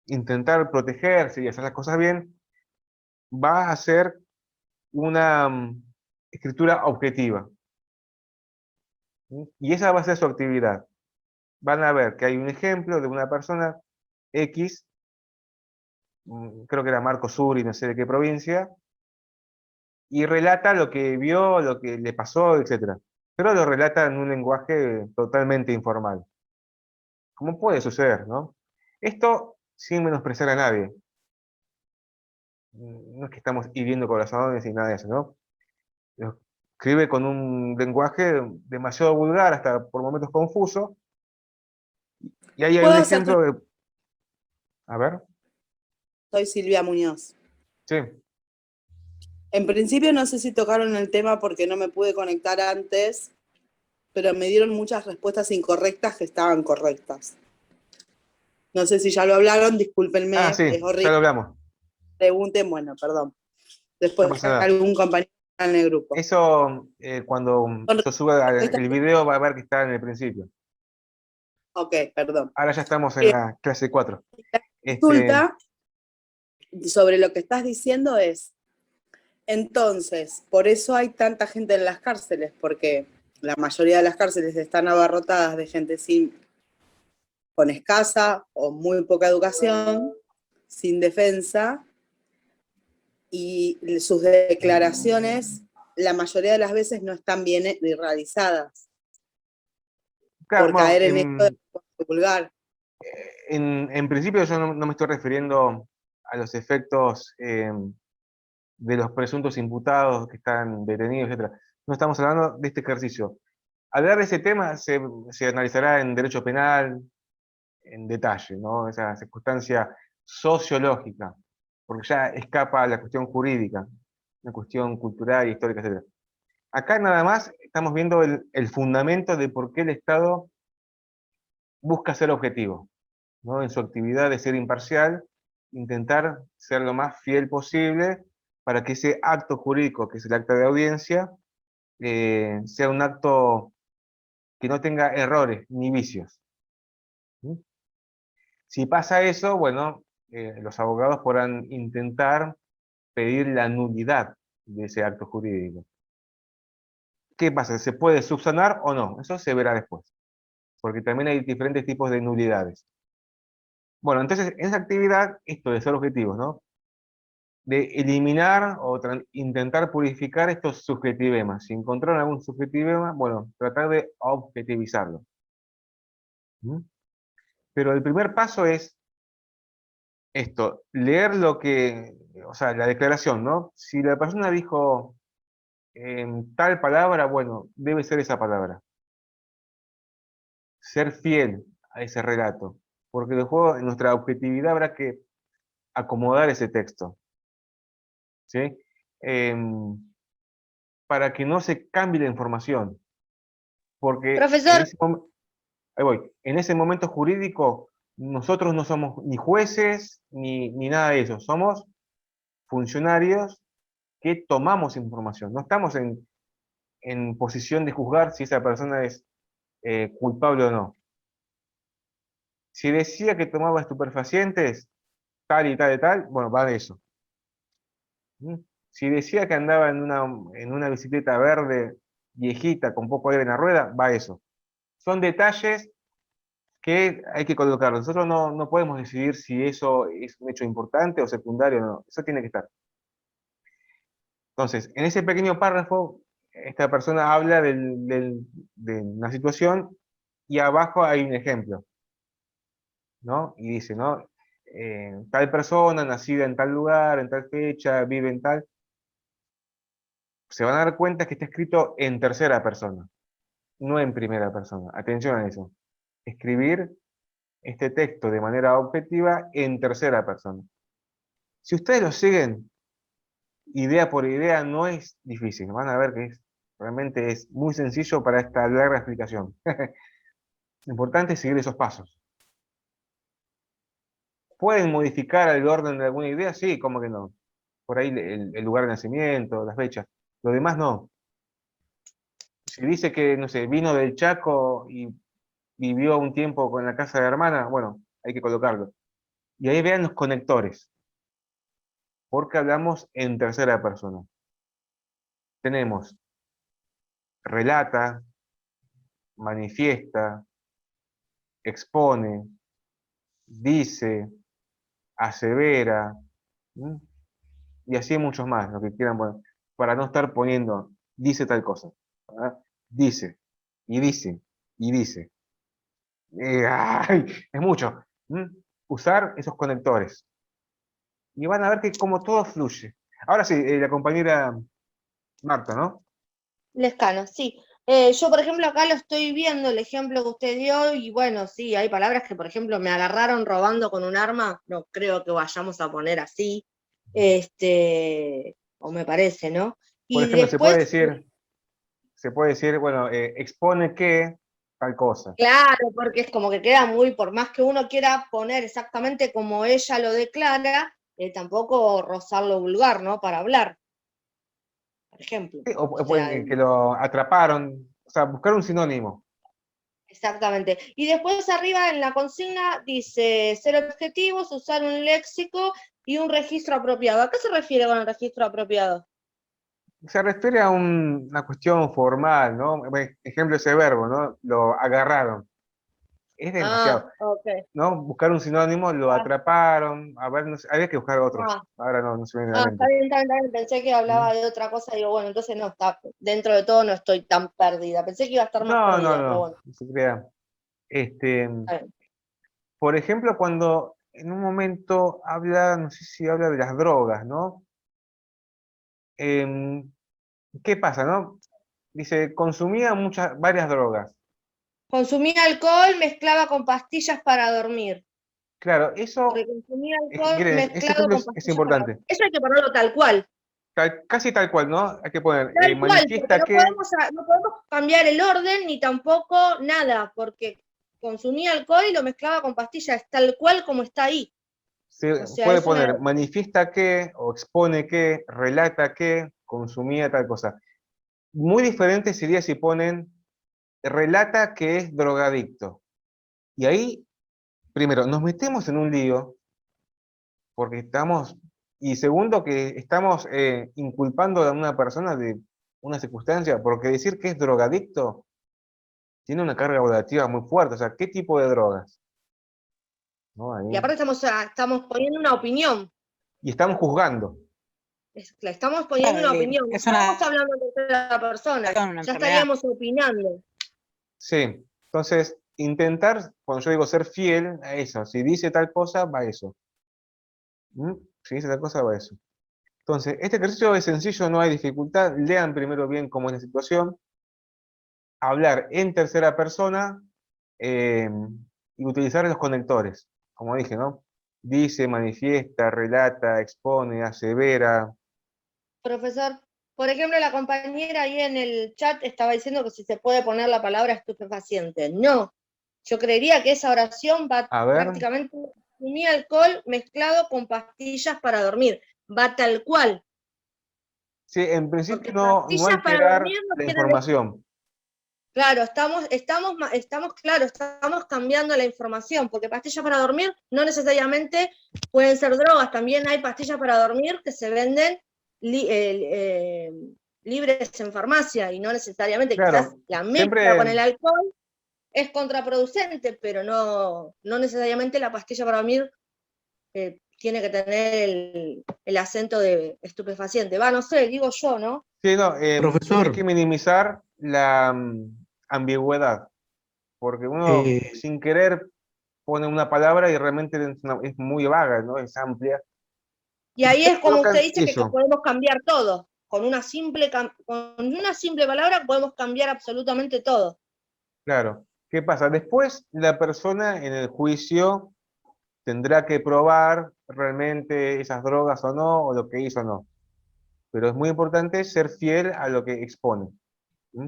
intentar protegerse y hacer las cosas bien, va a hacer una escritura objetiva. Y esa va a ser su actividad. Van a ver que hay un ejemplo de una persona X, creo que era Marco Suri, no sé de qué provincia, y relata lo que vio, lo que le pasó, etc. Pero lo relata en un lenguaje totalmente informal. Como puede suceder, ¿no? Esto sin menospreciar a nadie. No es que estamos hiriendo corazones y nada de eso, ¿no? Lo escribe con un lenguaje demasiado vulgar, hasta por momentos confuso. Y ahí hay un ¿Puedo hacerte ejemplo de... A ver, Soy Silvia Muñoz. sí. En principio no sé si tocaron el tema porque no me pude conectar antes, pero me dieron muchas respuestas incorrectas que estaban correctas. No sé si ya lo hablaron, discúlpenme, Ah, sí, es ya horrible. lo hablamos. Pregunten, bueno, perdón. No Después pasa nada. algún compañero en el grupo. Eso, cuando Con yo suba respuesta- el video, va a ver que está en el principio. Ok, perdón. Ahora ya estamos en la clase 4. Consulta sobre lo que estás diciendo es, entonces, por eso hay tanta gente en las cárceles, porque la mayoría de las cárceles están abarrotadas de gente con escasa o muy poca educación, sin defensa, y sus declaraciones la mayoría de las veces no están bien realizadas, Claro, por bueno, caer en esto de divulgar. en principio yo no me estoy refiriendo a los efectos de los presuntos imputados que están detenidos, etc. No estamos hablando de este ejercicio. Hablar de ese tema se analizará en derecho penal, en detalle, ¿no? Esa circunstancia sociológica, porque ya escapa a la cuestión jurídica, una cuestión cultural, histórica, etc. Acá nada más estamos viendo el fundamento de por qué el Estado busca ser objetivo, ¿no? En su actividad de ser imparcial, intentar ser lo más fiel posible para que ese acto jurídico, que es el acta de audiencia, sea un acto que no tenga errores ni vicios. ¿Sí? Si pasa eso, bueno, los abogados podrán intentar pedir la nulidad de ese acto jurídico. ¿Qué pasa? ¿Se puede subsanar o no? Eso se verá después, porque también hay diferentes tipos de nulidades. Bueno, entonces, en esa actividad, esto de ser objetivos, ¿no? De eliminar o intentar purificar estos subjetivemas. Si encontraron algún subjetivema, bueno, tratar de objetivizarlo. ¿Mm? Pero el primer paso es esto, leer lo que, o sea, la declaración, ¿no? Si la persona dijo tal palabra, bueno, debe ser esa palabra. Ser fiel a ese relato, porque después en nuestra objetividad habrá que acomodar ese texto, ¿sí? Para que no se cambie la información, porque Profesor, ahí voy, en ese momento jurídico nosotros no somos ni jueces ni nada de eso, somos funcionarios que tomamos información, no estamos en posición de juzgar si esa persona es culpable o no. Si decía que tomaba estupefacientes, tal y tal y tal, bueno, va de eso. ¿Mm? Si decía que andaba en una bicicleta verde viejita con poco aire en la rueda, va eso. Son detalles que hay que colocar. Nosotros no podemos decidir si eso es un hecho importante o secundario o no. Eso tiene que estar. Entonces, en ese pequeño párrafo, esta persona habla de una situación y abajo hay un ejemplo, ¿no? Y dice, ¿no? Tal persona, nacida en tal lugar, en tal fecha, vive en tal. Se van a dar cuenta que está escrito en tercera persona, no en primera persona. Atención a eso. Escribir este texto de manera objetiva en tercera persona. Si ustedes lo siguen idea por idea, no es difícil. Van a ver que realmente es muy sencillo para esta larga explicación. Lo importante es seguir esos pasos. ¿Pueden modificar el orden de alguna idea? Sí, ¿cómo que no? Por ahí el lugar de nacimiento, las fechas. Lo demás no. Si dice que, no sé, vino del Chaco y vivió un tiempo con la casa de la hermana, bueno, hay que colocarlo. Y ahí vean los conectores, porque hablamos en tercera persona. Tenemos relata, manifiesta, expone, dice, asevera, ¿m? Y así hay muchos más, lo que quieran poner, para no estar poniendo, dice tal cosa, ¿verdad? Dice, y dice, y dice. ¡Ay! Es mucho. Usar esos conectores. Y van a ver que como todo fluye. Ahora sí, la compañera Marta, ¿no? Lescano, sí. Yo, por ejemplo, acá lo estoy viendo, el ejemplo que usted dio, y bueno, sí, hay palabras que, por ejemplo, me agarraron robando con un arma, no creo que vayamos a poner así, o me parece, ¿no? Por Y ejemplo, se puede después, decir, se puede decir, bueno, expone que tal cosa. Claro, porque es como que queda muy, por más que uno quiera poner exactamente como ella lo declara, tampoco rozar lo vulgar, ¿no? Para hablar, por ejemplo. Sí, O sea, que lo atraparon, o sea, buscar un sinónimo. exactamente. Y después arriba en la consigna dice, ser objetivos, usar un léxico y un registro apropiado. ¿A qué se refiere con el registro apropiado? Se refiere a una cuestión formal, ¿no? Ejemplo, ese verbo, ¿no? Lo agarraron. Es demasiado, Ah, ok. ¿no? Buscar un sinónimo, lo Ah, atraparon, a ver, no sé, había que buscar otros. ah, Ahora no se me viene a la está mente. bien, está bien, está bien. Pensé que hablaba ¿Mm? de otra cosa, digo, bueno, entonces no está, dentro de todo no estoy tan perdida. Pensé que iba a estar más No, no, perdida, pero no, bueno, no se crea. Este, está bien. por ejemplo, cuando en un momento habla, no sé si habla de las drogas, ¿no? Em, ¿Qué pasa, no? Dice, consumía varias drogas. Consumía alcohol, mezclaba con pastillas para dormir. Claro, Porque eso, consumía alcohol miren, ese mezclado ejemplo con es pastillas para dormir. importante. Eso hay que ponerlo tal cual. Casi tal cual, ¿no? Hay que poner, Tal cual, porque manifiesta que no podemos cambiar el orden ni tampoco nada, porque consumía alcohol y lo mezclaba con pastillas, tal cual como está ahí. se O sea, puede es una... poner, manifiesta que, o expone que, relata que, consumía tal cosa. Muy diferente sería si ponen, relata que es drogadicto. Y ahí, primero, nos metemos en un lío, porque estamos, y segundo, que estamos inculpando a una persona de una circunstancia, porque decir que es drogadicto tiene una carga evaluativa muy fuerte. O sea, ¿qué tipo de drogas? ¿No? Y aparte estamos poniendo una opinión, Y estamos juzgando. estamos poniendo una opinión, no Es estamos una, hablando de tercera persona, una ya enfermedad. estaríamos opinando. Sí, entonces intentar, cuando yo digo ser fiel a eso, si dice tal cosa, va eso. ¿Mm? Si dice tal cosa, va eso. Entonces, este ejercicio es sencillo, no hay dificultad. Lean primero bien cómo es la situación. Hablar en tercera persona eh, y utilizar los conectores, como dije, ¿no? Dice, manifiesta, relata, expone, asevera. Profesor, por ejemplo, la compañera ahí en el chat estaba diciendo que si se puede poner la palabra estupefaciente. No, yo creería que esa oración va A ver, prácticamente, consumí alcohol mezclado con pastillas para dormir. Va tal cual, sí, en principio porque no pastillas para alterar dormir no la quiere decir, información. claro, estamos cambiando la información, porque pastillas para dormir no necesariamente pueden ser drogas, también hay pastillas para dormir que se venden libres en farmacia y no necesariamente, quizás Claro, la mezcla con siempre, el alcohol es contraproducente, pero no necesariamente la pastilla para dormir tiene que tener el acento de estupefaciente. Va, no sé, digo yo, ¿no? sí, no, hay que Profesor, minimizar la ambigüedad, porque uno eh, sin querer pone una palabra y realmente es muy vaga, ¿no? Es amplia. Y ahí es como usted Colocan dice que eso, podemos cambiar todo. Con con una simple palabra podemos cambiar absolutamente todo. claro. ¿Qué pasa? Después la persona en el juicio tendrá que probar realmente esas drogas o no, o lo que hizo o no. Pero es muy importante ser fiel a lo que expone. ¿Mm?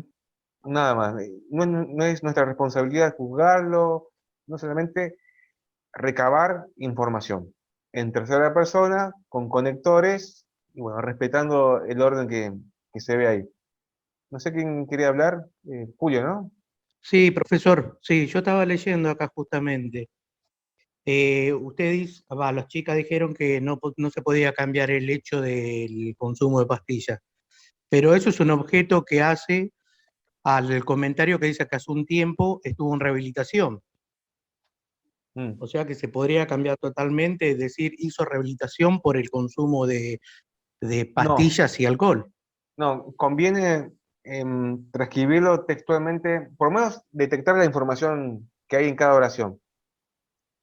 Nada más. No es nuestra responsabilidad juzgarlo, no solamente recabar información en tercera persona, con conectores, y bueno, respetando el orden que se ve ahí. No sé quién quería hablar, Julio, ¿no? sí, profesor, sí, yo estaba leyendo acá justamente. Ustedes, las chicas dijeron que no se podía cambiar el hecho del consumo de pastillas, pero eso es un objeto que hace al comentario que dice que hace un tiempo estuvo en rehabilitación. Mm. O sea que se podría cambiar totalmente, es decir, hizo rehabilitación por el consumo de No, pastillas y alcohol. no, conviene transcribirlo textualmente, por lo menos detectar la información que hay en cada oración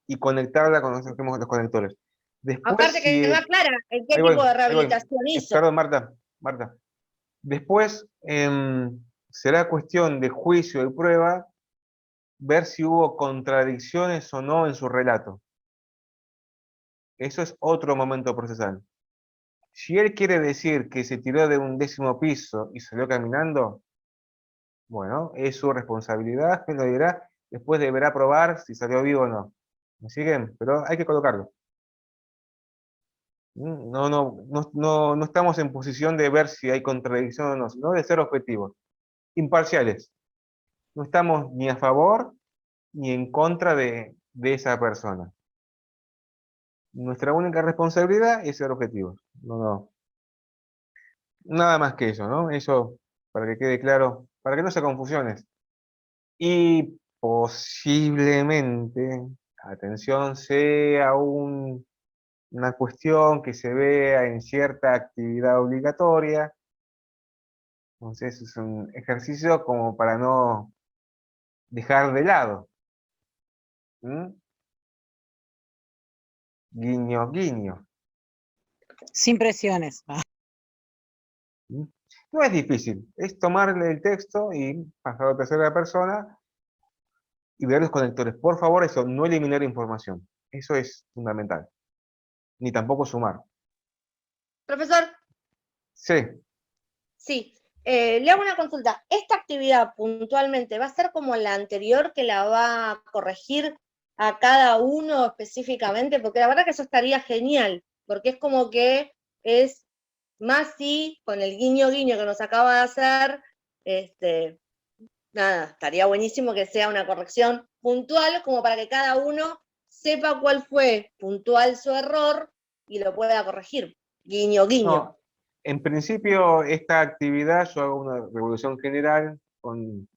y conectarla con los conectores. Después, Aparte que no si... aclara en qué Ahí tipo de ahí voy. rehabilitación hizo. Perdón, Marta. Después será cuestión de juicio y prueba ver si hubo contradicciones o no en su relato. Eso es otro momento procesal. Si él quiere decir que se tiró de un 10º piso y salió caminando, Bueno, es su responsabilidad, él lo dirá, después deberá probar si salió vivo o no. ¿Me siguen? Pero hay que colocarlo. No estamos en posición de ver si hay contradicción o no, sino de ser objetivos, imparciales. No estamos ni a favor ni en contra de esa persona. Nuestra única responsabilidad es ser objetivos. Nada más que eso, ¿no? Eso, para que quede claro, para que no haya confusiones. Y posiblemente, atención, sea una cuestión que se vea en cierta actividad obligatoria. Entonces es un ejercicio como para no dejar de lado. ¿Mm? Guiño, guiño. Sin presiones. ¿Mm? No es difícil, es tomarle el texto y pasarlo a tercera persona y ver los conectores. Por favor, eso, no eliminar información. Eso es fundamental. Ni tampoco sumar. Profesor, Sí. sí, le hago una consulta. ¿Esta actividad puntualmente va a ser como la anterior que la va a corregir a cada uno específicamente? Porque la verdad que eso estaría genial, porque es como que es más sí, con el guiño guiño que nos acaba de hacer, nada, estaría buenísimo que sea una corrección puntual, como para que cada uno sepa cuál fue puntual su error y lo pueda corregir. Guiño, guiño. No, en principio, esta actividad yo hago una revolución general con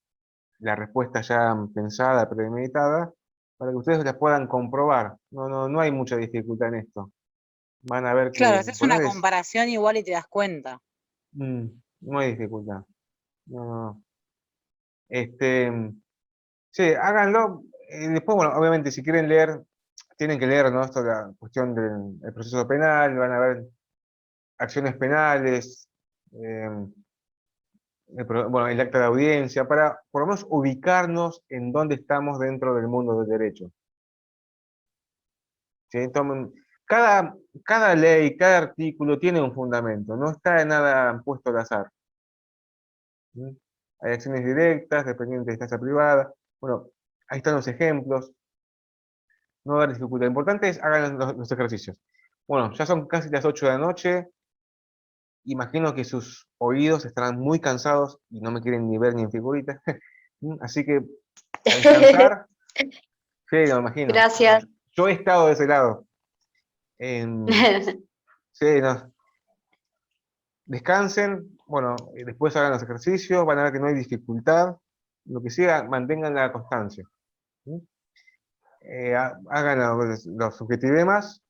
la respuesta ya pensada, premeditada, para que ustedes la puedan comprobar. No hay mucha dificultad en esto. Van a ver que... Claro, haces una ponele- comparación igual y te das cuenta. no hay dificultad. No. Sí, háganlo. Después, bueno, obviamente, si quieren leer, tienen que leer, ¿no? Esto de la cuestión del proceso penal, van a ver acciones penales, bueno, el acta de audiencia, para por lo menos ubicarnos en dónde estamos dentro del mundo del derecho. ¿Sí? Cada ley, cada artículo tiene un fundamento, no está nada puesto al azar. ¿Sí? Hay acciones directas, dependientes de instancia privada. Bueno, ahí están los ejemplos. No dar dificultad. Lo importante es hagan los ejercicios. Bueno, ya son casi las 8 de la noche. Imagino que sus oídos estarán muy cansados y no me quieren ni ver ni en figuritas. Así que, a descansar. Sí, lo imagino. Gracias. Yo he estado de ese lado. Sí, no. Descansen, bueno, después hagan los ejercicios, van a ver que no hay dificultad. Lo que siga, mantengan la constancia. Hagan los objetivemas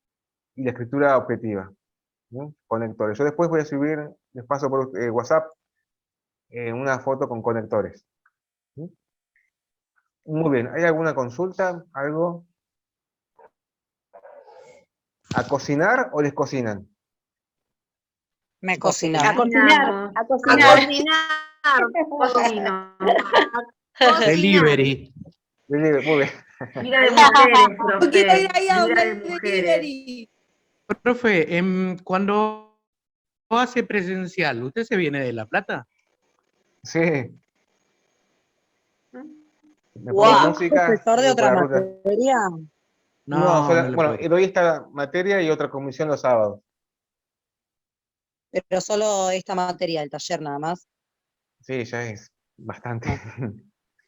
y la escritura objetiva. Conectores. Yo después voy a subir, les paso por WhatsApp, una foto con conectores. Muy bien, ¿hay alguna consulta? ¿Algo? ¿A cocinar o les cocinan? Me cocinaron. A cocinar, a cocinar. Cocino. Delivery. Muy bien. Vida de mujeres, Yo profe. quiero ir ahí a Vida de un mujeres. delivery. Profe, cuando hace presencial, ¿usted se viene de La Plata? Sí. Me Wow. pongo música. ¿Profesor de voy por otra la ruta. materia? No, me lo bueno, puedo. doy esta materia y otra comisión los sábados. Pero solo esta materia, el taller nada más. Sí, ya es bastante.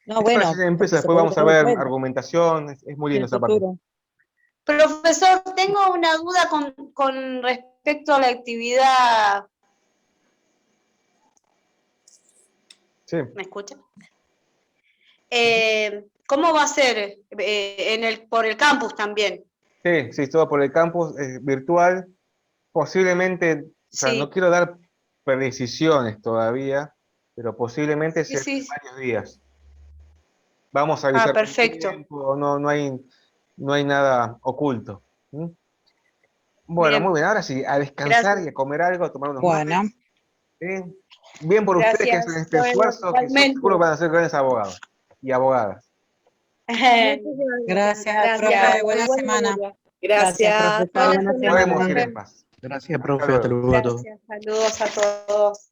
No, bueno, Recién empieza, porque se después puede vamos a tener en ver cuenta argumentación, es muy en lindo el esa parte. futuro. Profesor, tengo una duda con respecto a la actividad. Sí. ¿Me escucha? ¿Cómo va a ser por el campus también? Sí, todo por el campus virtual. Posiblemente, o sea, Sí. no quiero dar precisiones todavía, pero posiblemente Sí, sea sí. varios días. Vamos a avisar con Perfecto. tiempo, no hay nada oculto. ¿Mm? Bueno, Bien. muy bien, ahora sí, a descansar Gracias. y a comer algo, a tomar unos Bueno, mates. ¿Sí? Bien por ustedes que hacen Gracias. este Bueno, esfuerzo, que seguro van a ser grandes abogados y abogadas. gracias, profe. Buena semana. Gracias. profesor. Buena Podemos ir semana. en paz. Gracias, Hasta profe. Hasta luego. luego a todos. Gracias. Saludos a todos.